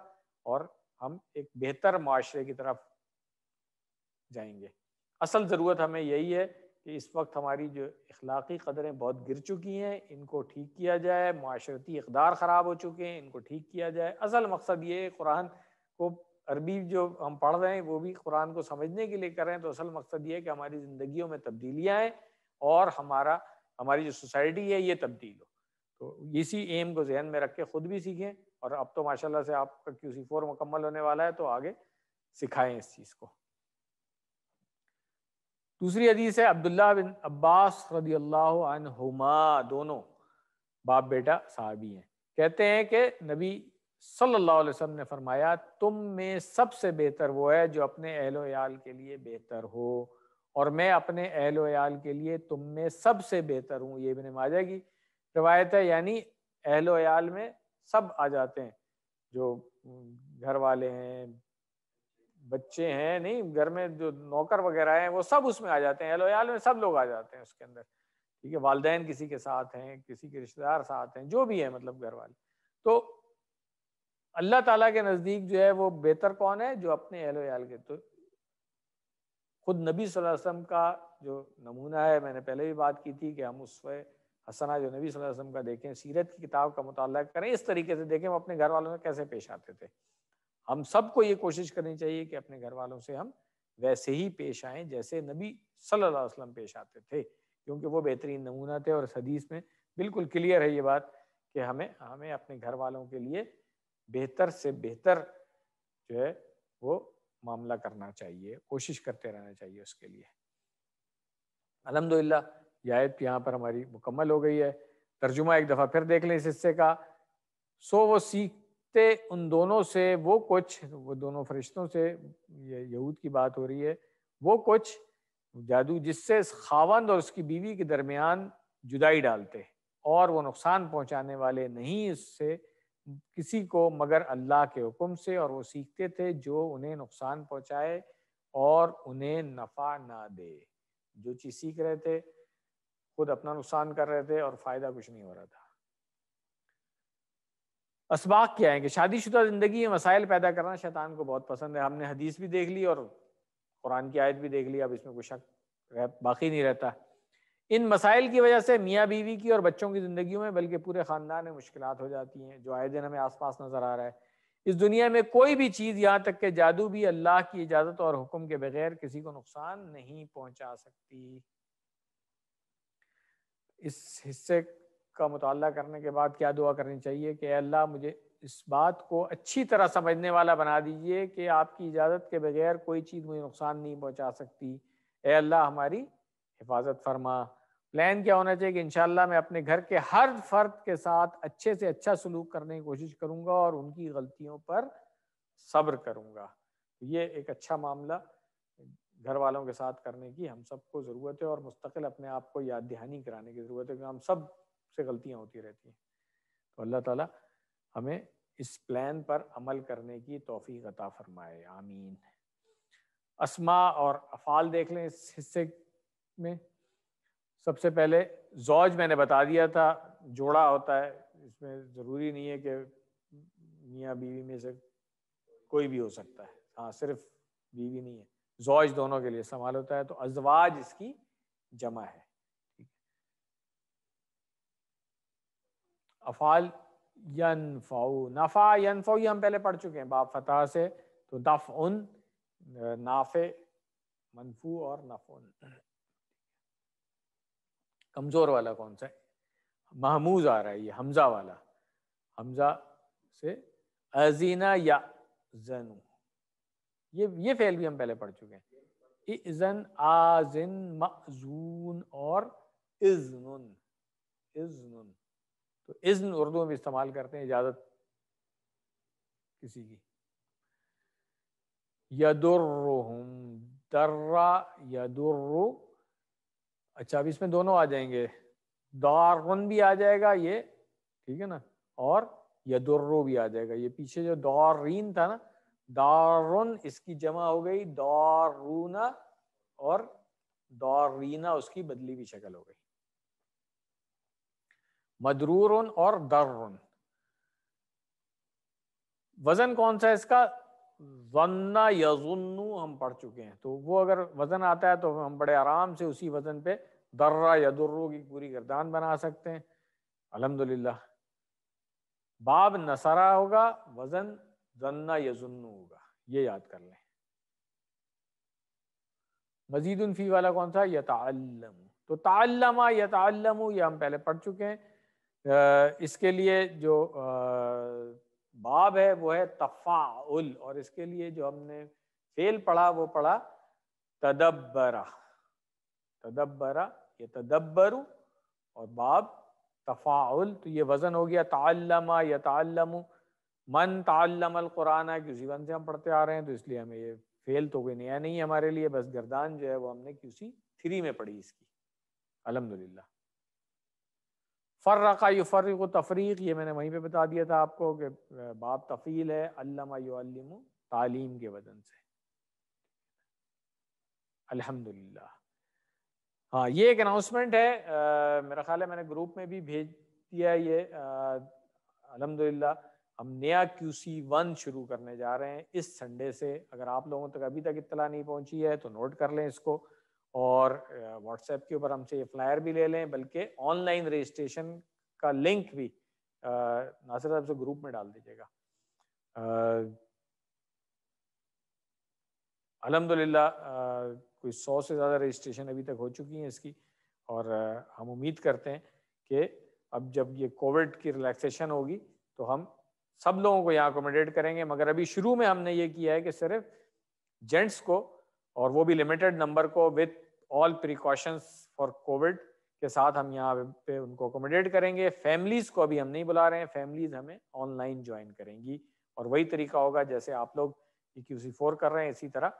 اور ہم ایک بہتر معاشرے کی طرف جائیں گے. اصل ضرورت ہمیں یہی ہے کہ اس وقت ہماری جو اخلاقی قدریں بہت گر چکی ہیں ان کو ٹھیک کیا جائے، معاشرتی اقدار خراب ہو چکے ہیں ان کو ٹھیک کیا جائے. اصل مقصد یہ ہے قرآن کو عربی جو ہم پڑھ رہے ہیں وہ بھی قرآن کو سمجھنے کے لیے کر رہے ہیں، تو اصل مقصد یہ ہے کہ ہماری زندگیوں میں تبدیلیاں آئیں اور ہماری جو سوسائٹی ہے یہ تبدیل ہو. تو اسی ایم کو ذہن میں رکھ کے خود بھی سیکھیں، اور اب تو ماشاءاللہ سے آپ کا QC4 مکمل ہونے والا ہے تو آگے سکھائیں اس چیز کو. دوسری حدیث ہے عبداللہ بن عباس رضی اللہ عنہما، دونوں باپ بیٹا صحابی ہیں. کہتے ہیں کہ نبی صلی اللہ علیہ وسلم نے فرمایا تم میں سب سے بہتر وہ ہے جو اپنے اہل و عیال کے لیے بہتر ہو، اور میں اپنے اہل و عیال کے لیے تم میں سب سے بہتر ہوں. یہ ابن ماجہ کی روایت ہے. یعنی اہل و عیال میں سب آ جاتے ہیں، جو گھر والے ہیں، بچے ہیں، نہیں گھر میں جو نوکر وغیرہ ہیں وہ سب اس میں آ جاتے ہیں. اہل و عیال میں سب لوگ آ جاتے ہیں اس کے اندر. ٹھیک ہے، والدین کسی کے ساتھ ہیں، کسی کے رشتہ دار ساتھ ہیں، جو بھی ہے مطلب گھر والے. تو اللہ تعالیٰ کے نزدیک جو ہے وہ بہتر کون ہے؟ جو اپنے اہل و عیال کے. تو خود نبی صلی اللہ علیہ وسلم کا جو نمونہ ہے، میں نے پہلے بھی بات کی تھی کہ ہم اسوہ حسنہ جو نبی صلی اللہ علیہ وسلم کا دیکھیں، سیرت کی کتاب کا مطالعہ کریں، اس طریقے سے دیکھیں وہ اپنے گھر والوں سے کیسے پیش آتے تھے. ہم سب کو یہ کوشش کرنی چاہیے کہ اپنے گھر والوں سے ہم ویسے ہی پیش آئیں جیسے نبی صلی اللہ علیہ وسلم پیش آتے تھے، کیونکہ وہ بہترین نمونہ تھے. اور اس حدیث میں بالکل کلیئر ہے یہ بات کہ ہمیں اپنے گھر والوں کے لیے بہتر سے بہتر جو ہے وہ معاملہ کرنا چاہیے، کوشش کرتے رہنا چاہیے اس کے لیے. الحمدللہ یہ آیت یہاں پر ہماری مکمل ہو گئی ہے. ترجمہ ایک دفعہ پھر دیکھ لیں اس حصے کا. سو وہ سیکھتے ان دونوں سے وہ کچھ، وہ دونوں فرشتوں سے، یہ یہود کی بات ہو رہی ہے، وہ کچھ جادو جس سے خاوند اور اس کی بیوی کے درمیان جدائی ڈالتے، اور وہ نقصان پہنچانے والے نہیں اس سے کسی کو مگر اللہ کے حکم سے. اور وہ سیکھتے تھے جو انہیں نقصان پہنچائے اور انہیں نفع نہ دے. جو چیز سیکھ رہے تھے خود اپنا نقصان کر رہے تھے اور فائدہ کچھ نہیں ہو رہا تھا. اسباق کیا ہے کہ شادی شدہ زندگی میں مسائل پیدا کرنا شیطان کو بہت پسند ہے. ہم نے حدیث بھی دیکھ لی اور قرآن کی آیت بھی دیکھ لی، اب اس میں کوئی شک باقی نہیں رہتا. ان مسائل کی وجہ سے میاں بیوی کی اور بچوں کی زندگیوں میں بلکہ پورے خاندان میں مشکلات ہو جاتی ہیں، جو آئے دن ہمیں آس پاس نظر آ رہا ہے. اس دنیا میں کوئی بھی چیز، یہاں تک کہ جادو بھی، اللہ کی اجازت اور حکم کے بغیر کسی کو نقصان نہیں پہنچا سکتی. اس حصے کا مطالعہ کرنے کے بعد کیا دعا کرنی چاہیے کہ اے اللہ مجھے اس بات کو اچھی طرح سمجھنے والا بنا دیجئے کہ آپ کی اجازت کے بغیر کوئی چیز مجھے نقصان نہیں پہنچا سکتی. اے اللہ ہماری حفاظت فرما. پلان کیا ہونا چاہیے کہ انشاءاللہ میں اپنے گھر کے ہر فرد کے ساتھ اچھے سے اچھا سلوک کرنے کی کوشش کروں گا اور ان کی غلطیوں پر صبر کروں گا. یہ ایک اچھا معاملہ گھر والوں کے ساتھ کرنے کی ہم سب کو ضرورت ہے، اور مستقل اپنے آپ کو یاد دہانی کرانے کی ضرورت ہے کہ ہم سب سے غلطیاں ہوتی رہتی ہیں. تو اللہ تعالیٰ ہمیں اس پلان پر عمل کرنے کی توفیق عطا فرمائے، آمین. اسماء اور افعال دیکھ لیں اس حصے میں. سب سے پہلے زوج میں نے بتا دیا تھا، جوڑا ہوتا ہے، اس میں ضروری نہیں ہے کہ میاں بیوی میں سے کوئی بھی ہو سکتا ہے، ہاں صرف بیوی نہیں ہے، زوج دونوں کے لیے استعمال ہوتا ہے. تو ازواج اس کی جمع ہے. افعال ینفعو، نفع ینفعو یہ ہم پہلے پڑھ چکے ہیں باب فتح سے. تو دفع، نافع، منفوع اور نفع. کمزور والا کون سا ہے؟ محموز آ رہا ہے یہ حمزہ والا، حمزہ سے ازینہ یا زنو، یہ فعل بھی ہم پہلے پڑھ چکے ہیں. اذن آذن مأذون اور اذن اذن تو اذن اردو میں بھی استعمال کرتے ہیں اجازت کسی کی. یدرہم درہ یدر اچھا اب اس میں دونوں آ جائیں گے دارن بھی آ جائے گا یہ ٹھیک ہے نا اور یدرو بھی آ جائے گا. یہ پیچھے جو دارین تھا نا دارن اس کی جمع ہو گئی دارونا اور دارینا اس کی بدلی ہوئی شکل ہو گئی. مدرورن اور درن وزن کون سا ہے اس کا ظن یظن ہم پڑھ چکے ہیں تو وہ اگر وزن آتا ہے تو ہم بڑے آرام سے اسی وزن پہ درہ یدرو کی پوری گردان بنا سکتے ہیں الحمدللہ. باب نصرہ ہوگا وزن ظن یظن ہوگا یہ یاد کر لیں. مزید فی والا کون سا یتعلم تو تعلم یتعلم یہ ہم پہلے پڑھ چکے ہیں. اس کے لیے جو باب ہے وہ ہے تفاعل اور اس کے لیے جو ہم نے فعل پڑھا وہ پڑھا تدبرہ تدبرہ یتدبر اور باب تفاعل تو یہ وزن ہو گیا تعلم یتعلم. من تعلم القرآن کیوسی 1 سے ہم پڑھتے آ رہے ہیں تو اس لیے ہمیں یہ فعل تو کوئی نیا نہیں ہے ہمارے لیے بس گردان جو ہے وہ ہم نے کیوسی 3 میں پڑھی اس کی الحمدللہ. فرق یفرق تفریق یہ میں نے وہیں پہ بتا دیا تھا آپ کو کہ باب تفعیل ہے علم یعلم تعلیم کے وزن سے الحمدللہ. ہاں یہ ایک اناؤنسمنٹ ہے میرا خیال ہے میں نے گروپ میں بھی بھیج دیا ہے یہ الحمدللہ ہم نیا QC1 شروع کرنے جا رہے ہیں اس سنڈے سے. اگر آپ لوگوں تک ابھی تک اطلاع نہیں پہنچی ہے تو نوٹ کر لیں اس کو اور واٹس ایپ کے اوپر ہم سے یہ فلائر بھی لے لیں بلکہ آن لائن رجسٹریشن کا لنک بھی ناصر صاحب سے گروپ میں ڈال دیجیے گا. الحمدللہ کوئی 100 سے زیادہ رجسٹریشن ابھی تک ہو چکی ہیں اس کی اور ہم امید کرتے ہیں کہ اب جب یہ کووڈ کی ریلیکسیشن ہوگی تو ہم سب لوگوں کو یہاں اکوموڈیٹ کریں گے. مگر ابھی شروع میں ہم نے یہ کیا ہے کہ صرف جینٹس کو اور وہ بھی لمیٹڈ نمبر کو with all precautions for Covid کے ساتھ ہم یہاں پہ ان کو اکوموڈیٹ کریں گے. فیملیز کو ابھی ہم نہیں بلا رہے ہیں فیملیز ہمیں آن لائن جوائن کریں گی اور وہی طریقہ ہوگا جیسے آپ لوگ یہ QC4 کر رہے ہیں اسی طرح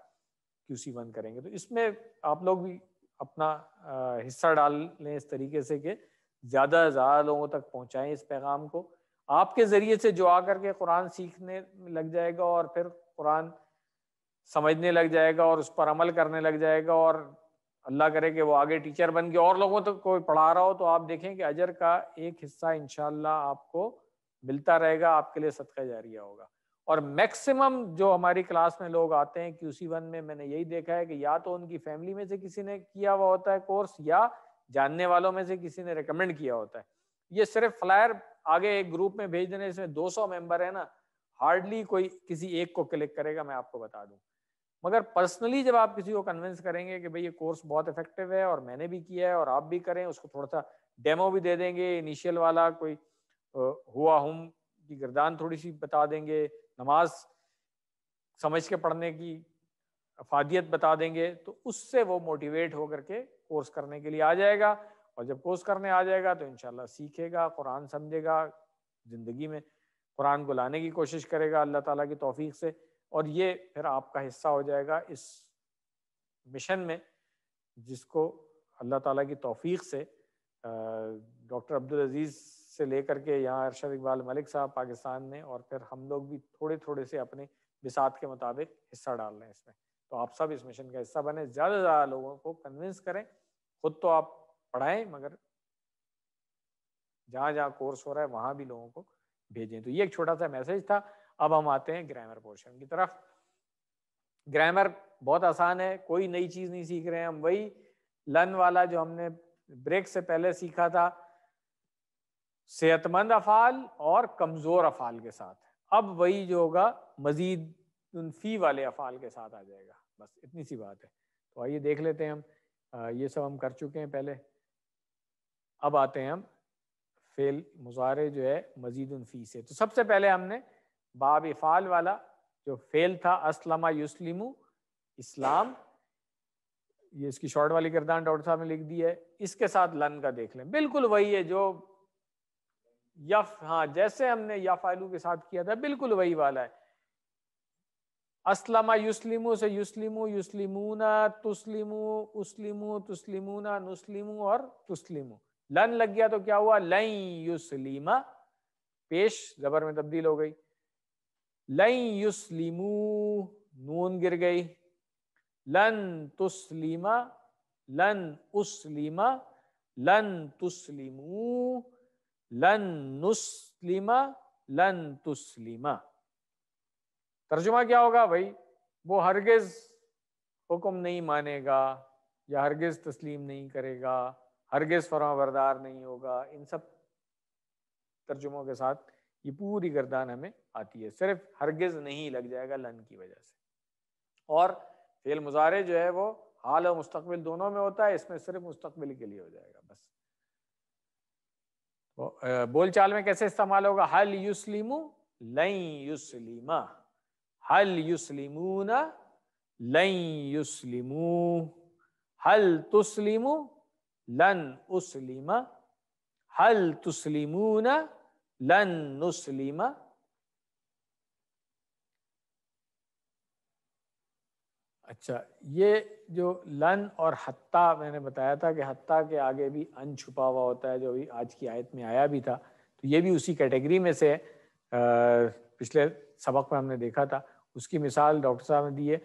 QC1 کریں گے. تو اس میں آپ لوگ بھی اپنا حصہ ڈال لیں اس طریقے سے کہ زیادہ سے زیادہ لوگوں تک پہنچائیں اس پیغام کو. آپ کے ذریعے سے جو آ کر کے قرآن سیکھنے لگ جائے گا اور پھر قرآن سمجھنے لگ جائے گا اور اس پر عمل کرنے لگ جائے گا اور اللہ کرے کہ وہ آگے ٹیچر بن کے اور لوگوں تک کوئی پڑھا رہا ہو تو آپ دیکھیں کہ اجر کا ایک حصہ انشاءاللہ آپ کو ملتا رہے گا آپ کے لیے صدقہ جاریہ ہوگا. اور میکسیمم جو ہماری کلاس میں لوگ آتے ہیں QC1 میں نے یہی دیکھا ہے کہ یا تو ان کی فیملی میں سے کسی نے کیا ہوا ہوتا ہے کورس یا جاننے والوں میں سے کسی نے ریکمینڈ کیا ہوتا ہے. یہ صرف فلائر آگے ایک گروپ میں بھیج دینے اس میں 200 ممبر ہیں نا ہارڈلی کوئی کسی ایک کو کلک کرے گا میں آپ کو بتا دوں. مگر پرسنلی جب آپ کسی کو کنونس کریں گے کہ بھئی یہ کورس بہت افیکٹو ہے اور میں نے بھی کیا ہے اور آپ بھی کریں اس کو تھوڑا سا ڈیمو بھی دے دیں گے انیشیل والا کوئی ہوا ہم کی گردان تھوڑی سی بتا دیں گے نماز سمجھ کے پڑھنے کی افادیت بتا دیں گے تو اس سے وہ موٹیویٹ ہو کر کے کورس کرنے کے لیے آ جائے گا اور جب کورس کرنے آ جائے گا تو انشاءاللہ سیکھے گا قرآن سمجھے گا زندگی میں قرآن کو لانے کی کوشش کرے گا اللہ تعالیٰ کی توفیق سے اور یہ پھر آپ کا حصہ ہو جائے گا اس مشن میں جس کو اللہ تعالیٰ کی توفیق سے ڈاکٹر عبدالعزیز سے لے کر کے یہاں ارشد اقبال ملک صاحب پاکستان میں اور پھر ہم لوگ بھی تھوڑے تھوڑے سے اپنے بساط کے مطابق حصہ ڈال رہے ہیں اس میں. تو آپ سب اس مشن کا حصہ بنیں زیادہ سے زیادہ لوگوں کو کنونس کریں. خود تو آپ پڑھائیں مگر جہاں جہاں کورس ہو رہا ہے وہاں بھی لوگوں کو بھیجیں. تو یہ ایک چھوٹا سا میسج تھا. اب ہم آتے ہیں گرامر پورشن کی طرف. گرامر بہت آسان ہے کوئی نئی چیز نہیں سیکھ رہے ہیں ہم وہی لرن والا جو ہم نے بریک سے پہلے سیکھا تھا صحت مند افعال اور کمزور افعال کے ساتھ. اب وہی جو ہوگا مزید فی والے افعال کے ساتھ آ جائے گا بس اتنی سی بات ہے. تو آئیے دیکھ لیتے ہیں ہم یہ سب ہم کر چکے ہیں پہلے. اب آتے ہیں ہم فعل مضارع جو ہے مزید فی سے. تو سب سے پہلے ہم نے باب افعال والا جو فعل تھا اسلم یسلم اسلام یہ اس کی شارٹ والی گردان ڈاکٹر صاحب نے لکھ دی ہے، اس کے ساتھ لن کا دیکھ لیں، بالکل وہی ہے جو ہاں جیسے ہم نے یا فائلو کے ساتھ کیا تھا بالکل وہی والا ہے. اسلم یسلمو سے یسلمو، یسلمونا، تسلمو، اسلمو، تسلمونا، نسلمو اور تسلمو. لن لگ گیا تو کیا ہوا؟ لن یسلما، پیش زبر میں تبدیل ہو گئی. لن یسلمو، نون گر گئی. لن تسلما، لن اسلما، لن تسلمو، لن نسلما، لن تسلما. ترجمہ کیا ہوگا بھائی؟ وہ ہرگز حکم نہیں مانے گا یا ہرگز تسلیم نہیں کرے گا، ہرگز فرما بردار نہیں ہوگا. ان سب ترجموں کے ساتھ یہ پوری گردان ہمیں آتی ہے، صرف ہرگز نہیں لگ جائے گا لن کی وجہ سے. اور فعل مضارع جو ہے وہ حال اور مستقبل دونوں میں ہوتا ہے، اس میں صرف مستقبل کے لیے ہو جائے گا بس. بول چال میں کیسے استعمال ہوگا؟ حل یسلمو، لن یسلما، حل یسلمون، لن یسلمو، حل تسلمو، لن اسلم، حل تسلمون، لن نسلم. اچھا، یہ جو لن اور حتیٰ میں نے بتایا تھا کہ حتیٰ کے آگے بھی ان چھپا ہوا ہوتا ہے، جو بھی آج کی آیت میں آیا بھی تھا، تو یہ بھی اسی کیٹیگری میں سے پچھلے سبق میں ہم نے دیکھا تھا. اس کی مثال ڈاکٹر صاحب نے دی ہے،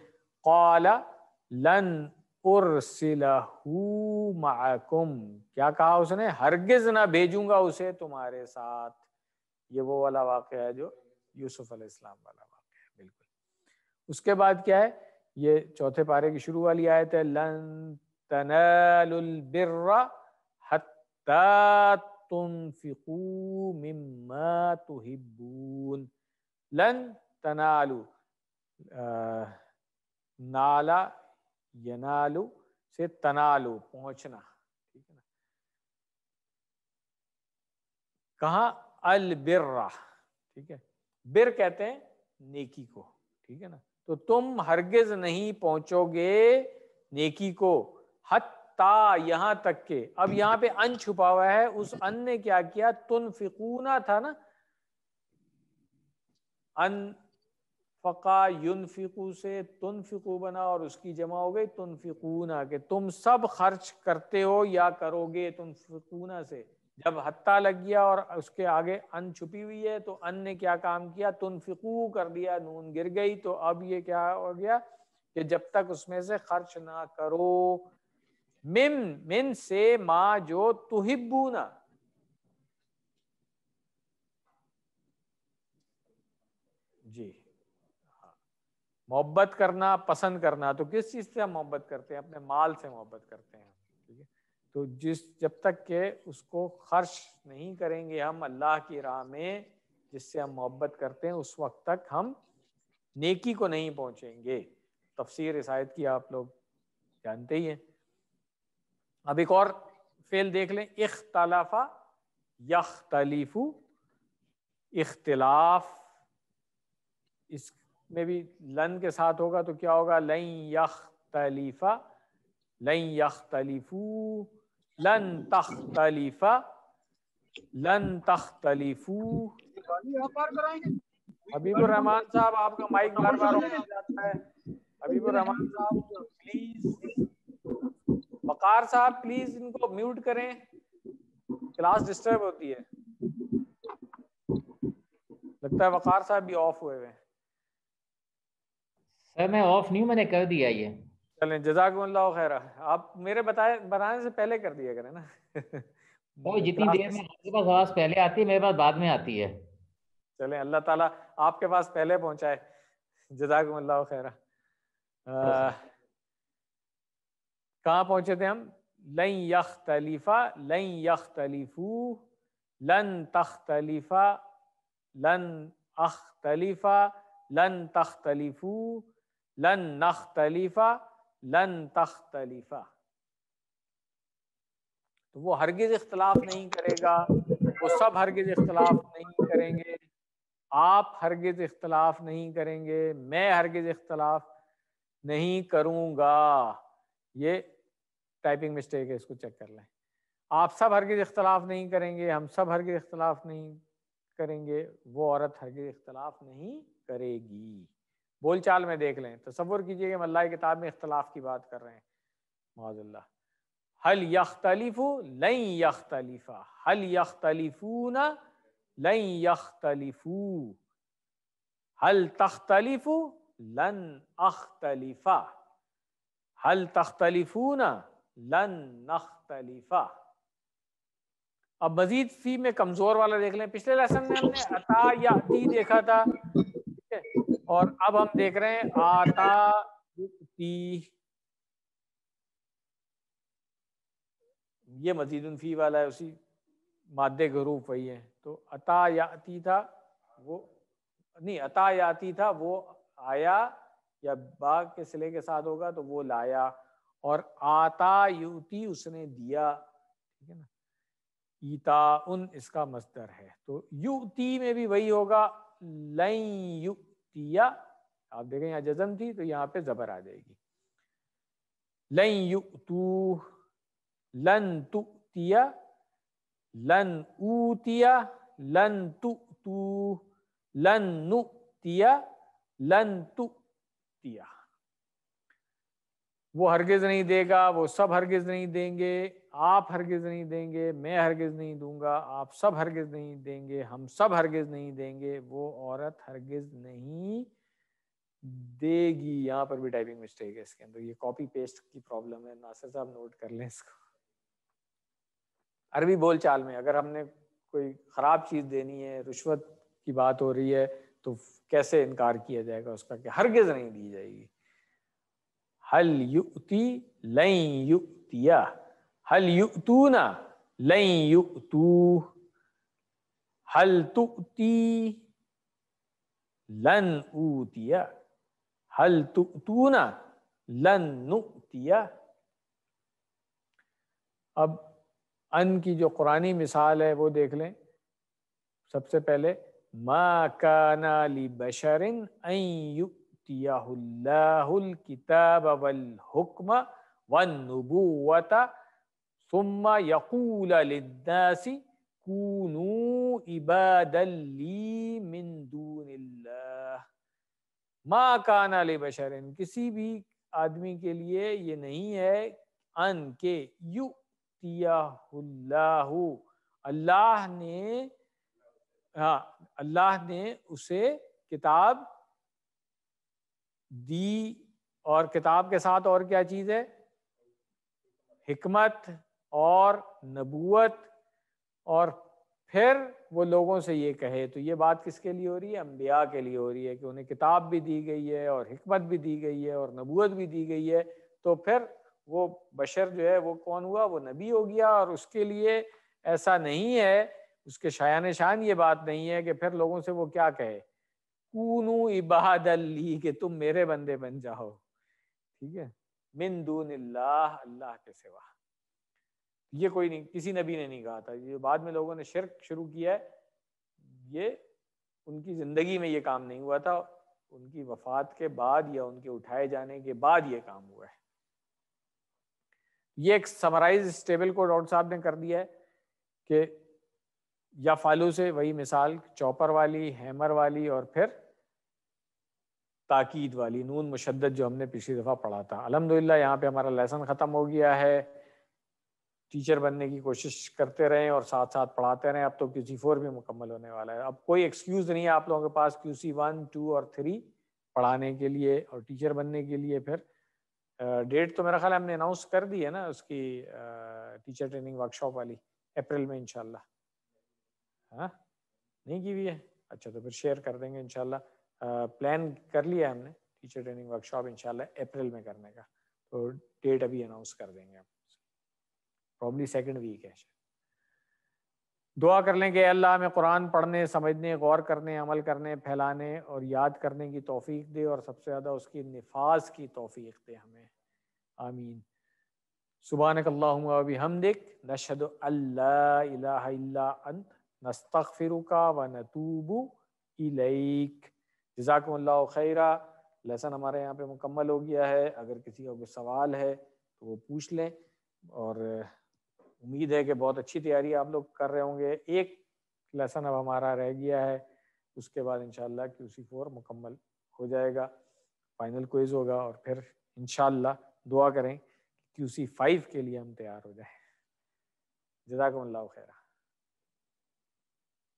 قال لن ارسلہ معکم. کیا کہا اس نے؟ ہرگز نہ بھیجوں گا اسے تمہارے ساتھ. یہ وہ والا واقعہ ہے جو یوسف علیہ السلام والا واقعہ ہے بالکل. اس کے بعد کیا ہے؟ یہ چوتھے پارے کی شروع والی آیت ہے، لن تنالوا البر حتی تنفقوا مما تحبون. لن تنالوا، نالا ینالو سے تنالو، پہنچنا، ٹھیک ہے نا. کہاں؟ البر، ٹھیک ہے. بر کہتے ہیں نیکی کو، ٹھیک ہے نا. تو تم ہرگز نہیں پہنچو گے نیکی کو، حتیٰ، یہاں تک کہ. اب یہاں پہ ان چھپا ہوا ہے، اس ان نے کیا کیا؟ تنفقونا تھا نا، ان فقا ینفقو سے تنفقو بنا اور اس کی جمع ہو گئی تنفقونا، کہ تم سب خرچ کرتے ہو یا کرو گے. تنفقونا سے جب حتیٰ لگ گیا اور اس کے آگے ان چھپی ہوئی ہے تو ان نے کیا کام کیا؟ تنفقو کر دیا، نون گر گئی. تو اب یہ کیا ہو گیا کہ جب تک اس میں سے خرچ نہ کرو، من سے ما جو تحبونا، جی ہاں، محبت کرنا، پسند کرنا. تو کس چیز سے ہم محبت کرتے ہیں؟ اپنے مال سے محبت کرتے ہیں، ٹھیک ہے. تو جب تک کہ اس کو خرچ نہیں کریں گے ہم اللہ کی راہ میں جس سے ہم محبت کرتے ہیں، اس وقت تک ہم نیکی کو نہیں پہنچیں گے. تفسیر اس آیت کی آپ لوگ جانتے ہی ہیں. اب ایک اور فعل دیکھ لیں، اختلف یختلف، اختلاف. اس میں بھی لن کے ساتھ ہوگا تو کیا ہوگا؟ لن یختلف، لن یختلفو، لن تختلف، لن تختلفو. حبیب الرحمان صاحب آپ کا مائک بار بار آن ہو جاتا ہے. حبیب الرحمان صاحب پلیز، وقار صاحب پلیز ان کو میوٹ کریں، کلاس ڈسٹرب ہوتی ہے. لگتا ہے وقار صاحب بھی آف ہوئے ہوئے. سر میں آف نہیں ہوں، میں نے کر دیا یہ. چلیں جزاکم اللہ خیر. آپ میرے بتانے سے پہلے کر دیا کریں نا. جتنی دیر میں آپ کے پاس آواز پہلے آتی ہے میرے پاس بعد میں آتی ہے. چلیں اللہ تعالیٰ آپ کے پاس پہلے پہنچائے. جزاکم اللہ خیر. کہاں پہنچے تھے ہم؟ لن یختلف، لن یختلفو، لن تختلف، لن اختلف، لن تختلفو، لن نختلف، لن تختلف. تو وہ ہرگز اختلاف نہیں کرے گا، وہ سب ہرگز اختلاف نہیں کریں گے، آپ ہرگز اختلاف نہیں کریں گے، میں ہرگز اختلاف نہیں کروں گا. یہ ٹائپنگ مسٹیک ہے، اس کو چیک کر لیں. آپ سب ہرگز اختلاف نہیں کریں گے، ہم سب ہرگز اختلاف نہیں کریں گے، وہ عورت ہرگز اختلاف نہیں کرے گی. بول چال میں دیکھ لیں، تصور کیجئے کہ ہم اللہ کی کتاب میں اختلاف کی بات کر رہے ہیں، معاذ اللہ. حل یختلف لن یختلفا، حل یختلفون لن یختلفو، حل تختلف لن اختلفا، حل تختلفون لن نختلفا. اب مزید فی میں کمزور والا دیکھ لیں. پچھلے لیسن میں ہم نے عطا یاتی دیکھا تھا، ٹھیک ہے، اور اب ہم دیکھ رہے ہیں آتا یؤتی. یہ مزید فی والا ہے، اسی مادے کے حروف وہی ہیں. تو عطا یاتی تھا وہ نہیں، عطا یاتی تھا وہ آیا، یا با کے صلے کے ساتھ ہوگا تو وہ لایا، اور آتا یؤتی اس نے دیا، ٹھیک ہے نا. ایتا ان اس کا مصدر ہے. تو یؤتی میں بھی وہی ہوگا، لن یؤتیا. آپ دیکھیں یہاں جزم تھی تو یہاں پہ زبر آ جائے گی. لن یؤتو، لن تؤتیا، لن اوتیا، لن تؤتو، لن نؤتیا، لن تؤتیا. وہ ہرگز نہیں دے گا، وہ سب ہرگز نہیں دیں گے، آپ ہرگز نہیں دیں گے، میں ہرگز نہیں دوں گا، آپ سب ہرگز نہیں دیں گے، ہم سب ہرگز نہیں دیں گے، وہ عورت ہرگز نہیں دے گی. یہاں پر بھی ٹائپنگ مسٹیک ہے اس کے اندر، یہ کاپی پیسٹ کی پرابلم ہے. ناصر صاحب نوٹ کر لیں اس کو. عربی بول چال میں اگر ہم نے کوئی خراب چیز دینی ہے، رشوت کی بات ہو رہی ہے، تو کیسے انکار کیا جائے گا اس کا کہ ہرگز نہیں دی جائے گی. حل یؤتی لن یؤتیا، حل یؤتون لن یؤتو، حل تؤتی لن اوتیا، حل تؤتون لن نؤتیا. اب ان کی جو قرآنی مثال ہے وہ دیکھ لیں. سب سے پہلے ما کان لبشر ان یؤتیہ اللہ الکتاب والحکم والنبوۃ ثم یقول للناس کونوا عبادا لی من دون اللہ. ما کان لبشر، کسی بھی آدمی کے لیے یہ نہیں ہے ان کے یؤتیہ اللہ، اللہ نے، ہاں اللہ نے اسے کتاب دی، اور کتاب کے ساتھ اور کیا چیز ہے؟ حکمت اور نبوت. اور پھر وہ لوگوں سے یہ کہے، تو یہ بات کس کے لیے ہو رہی ہے؟ انبیاء کے لیے ہو رہی ہے کہ انہیں کتاب بھی دی گئی ہے اور حکمت بھی دی گئی ہے اور نبوت بھی دی گئی ہے. تو پھر وہ بشر جو ہے وہ کون ہوا؟ وہ نبی ہو گیا. اور اس کے لیے ایسا نہیں ہے، اس کے شایان شان یہ بات نہیں ہے کہ پھر لوگوں سے وہ کیا کہے؟ کونو عباد لی، کہ تم میرے بندے بن جاؤ، ٹھیک ہے، من دون اللہ، اللہ کے سوا. یہ کوئی نہیں، کسی نبی نے نہیں کہا تھا. یہ بعد میں لوگوں نے شرک شروع کیا ہے، یہ ان کی زندگی میں یہ کام نہیں ہوا تھا، ان کی وفات کے بعد یا ان کے اٹھائے جانے کے بعد یہ کام ہوا ہے. یہ ایک سمرائز اس ٹیبل کو ڈاکٹر صاحب نے کر دیا ہے کہ یا فالو سے وہی مثال، چوپر والی، ہیمر والی، اور پھر تاکید والی، نون مشدد جو ہم نے پچھلی دفعہ پڑھا تھا. الحمدللہ یہاں پہ ہمارا لیسن ختم ہو گیا ہے. ٹیچر بننے کی کوشش کرتے رہیں اور ساتھ ساتھ پڑھاتے رہیں. اب تو QC4 بھی مکمل ہونے والا ہے. اب کوئی ایکسکیوز نہیں ہے آپ لوگوں کے پاس QC1, 2 اور 3 پڑھانے کے لیے اور ٹیچر بننے کے لیے. پھر ڈیٹ تو میرا خیال ہم نے اناؤنس کر دی ہے نا اس کی، ٹیچر ٹریننگ ورکشاپ والی، اپریل میں انشاءاللہ. ہاں نہیں کی ہوئی ہے؟ اچھا تو پھر شیئر کر دیں گے انشاءاللہ. پلان کر لیا ہم نے ٹیچر ٹریننگ ورکشاپ انشاءاللہ اپریل میں کرنے کا. تو ڈیٹ ابھی اناؤنس کر دیں گے آپ، پرابلی 2nd ویک ہے. دعا کر لیں کہ اللہ ہمیں قرآن پڑھنے، سمجھنے، غور کرنے، عمل کرنے، پھیلانے اور یاد کرنے کی توفیق دے، اور سب سے زیادہ اس کی نفاذ کی توفیق دے ہمیں. آمین. سبحانک اللہم و بحمدک، نشہد ان لا الہ الا انت، نستغفرک و نتوب الیک. جزاکم اللہ خیرا. لیسن ہمارے یہاں پہ مکمل ہو گیا ہے. اگر کسی کا کوئی سوال ہے تو وہ پوچھ لیں. اور امید ہے کہ بہت اچھی تیاری آپ لوگ کر رہے ہوں گے. ایک لیسن اب ہمارا رہ گیا ہے, اس کے بعد انشاءاللہ QC4 مکمل ہو جائے گا, فائنل کوئز ہوگا, اور پھر انشاءاللہ دعا کریں QC5 کے لیے ہم تیار ہو جائیں. جزاکم اللہ خیر.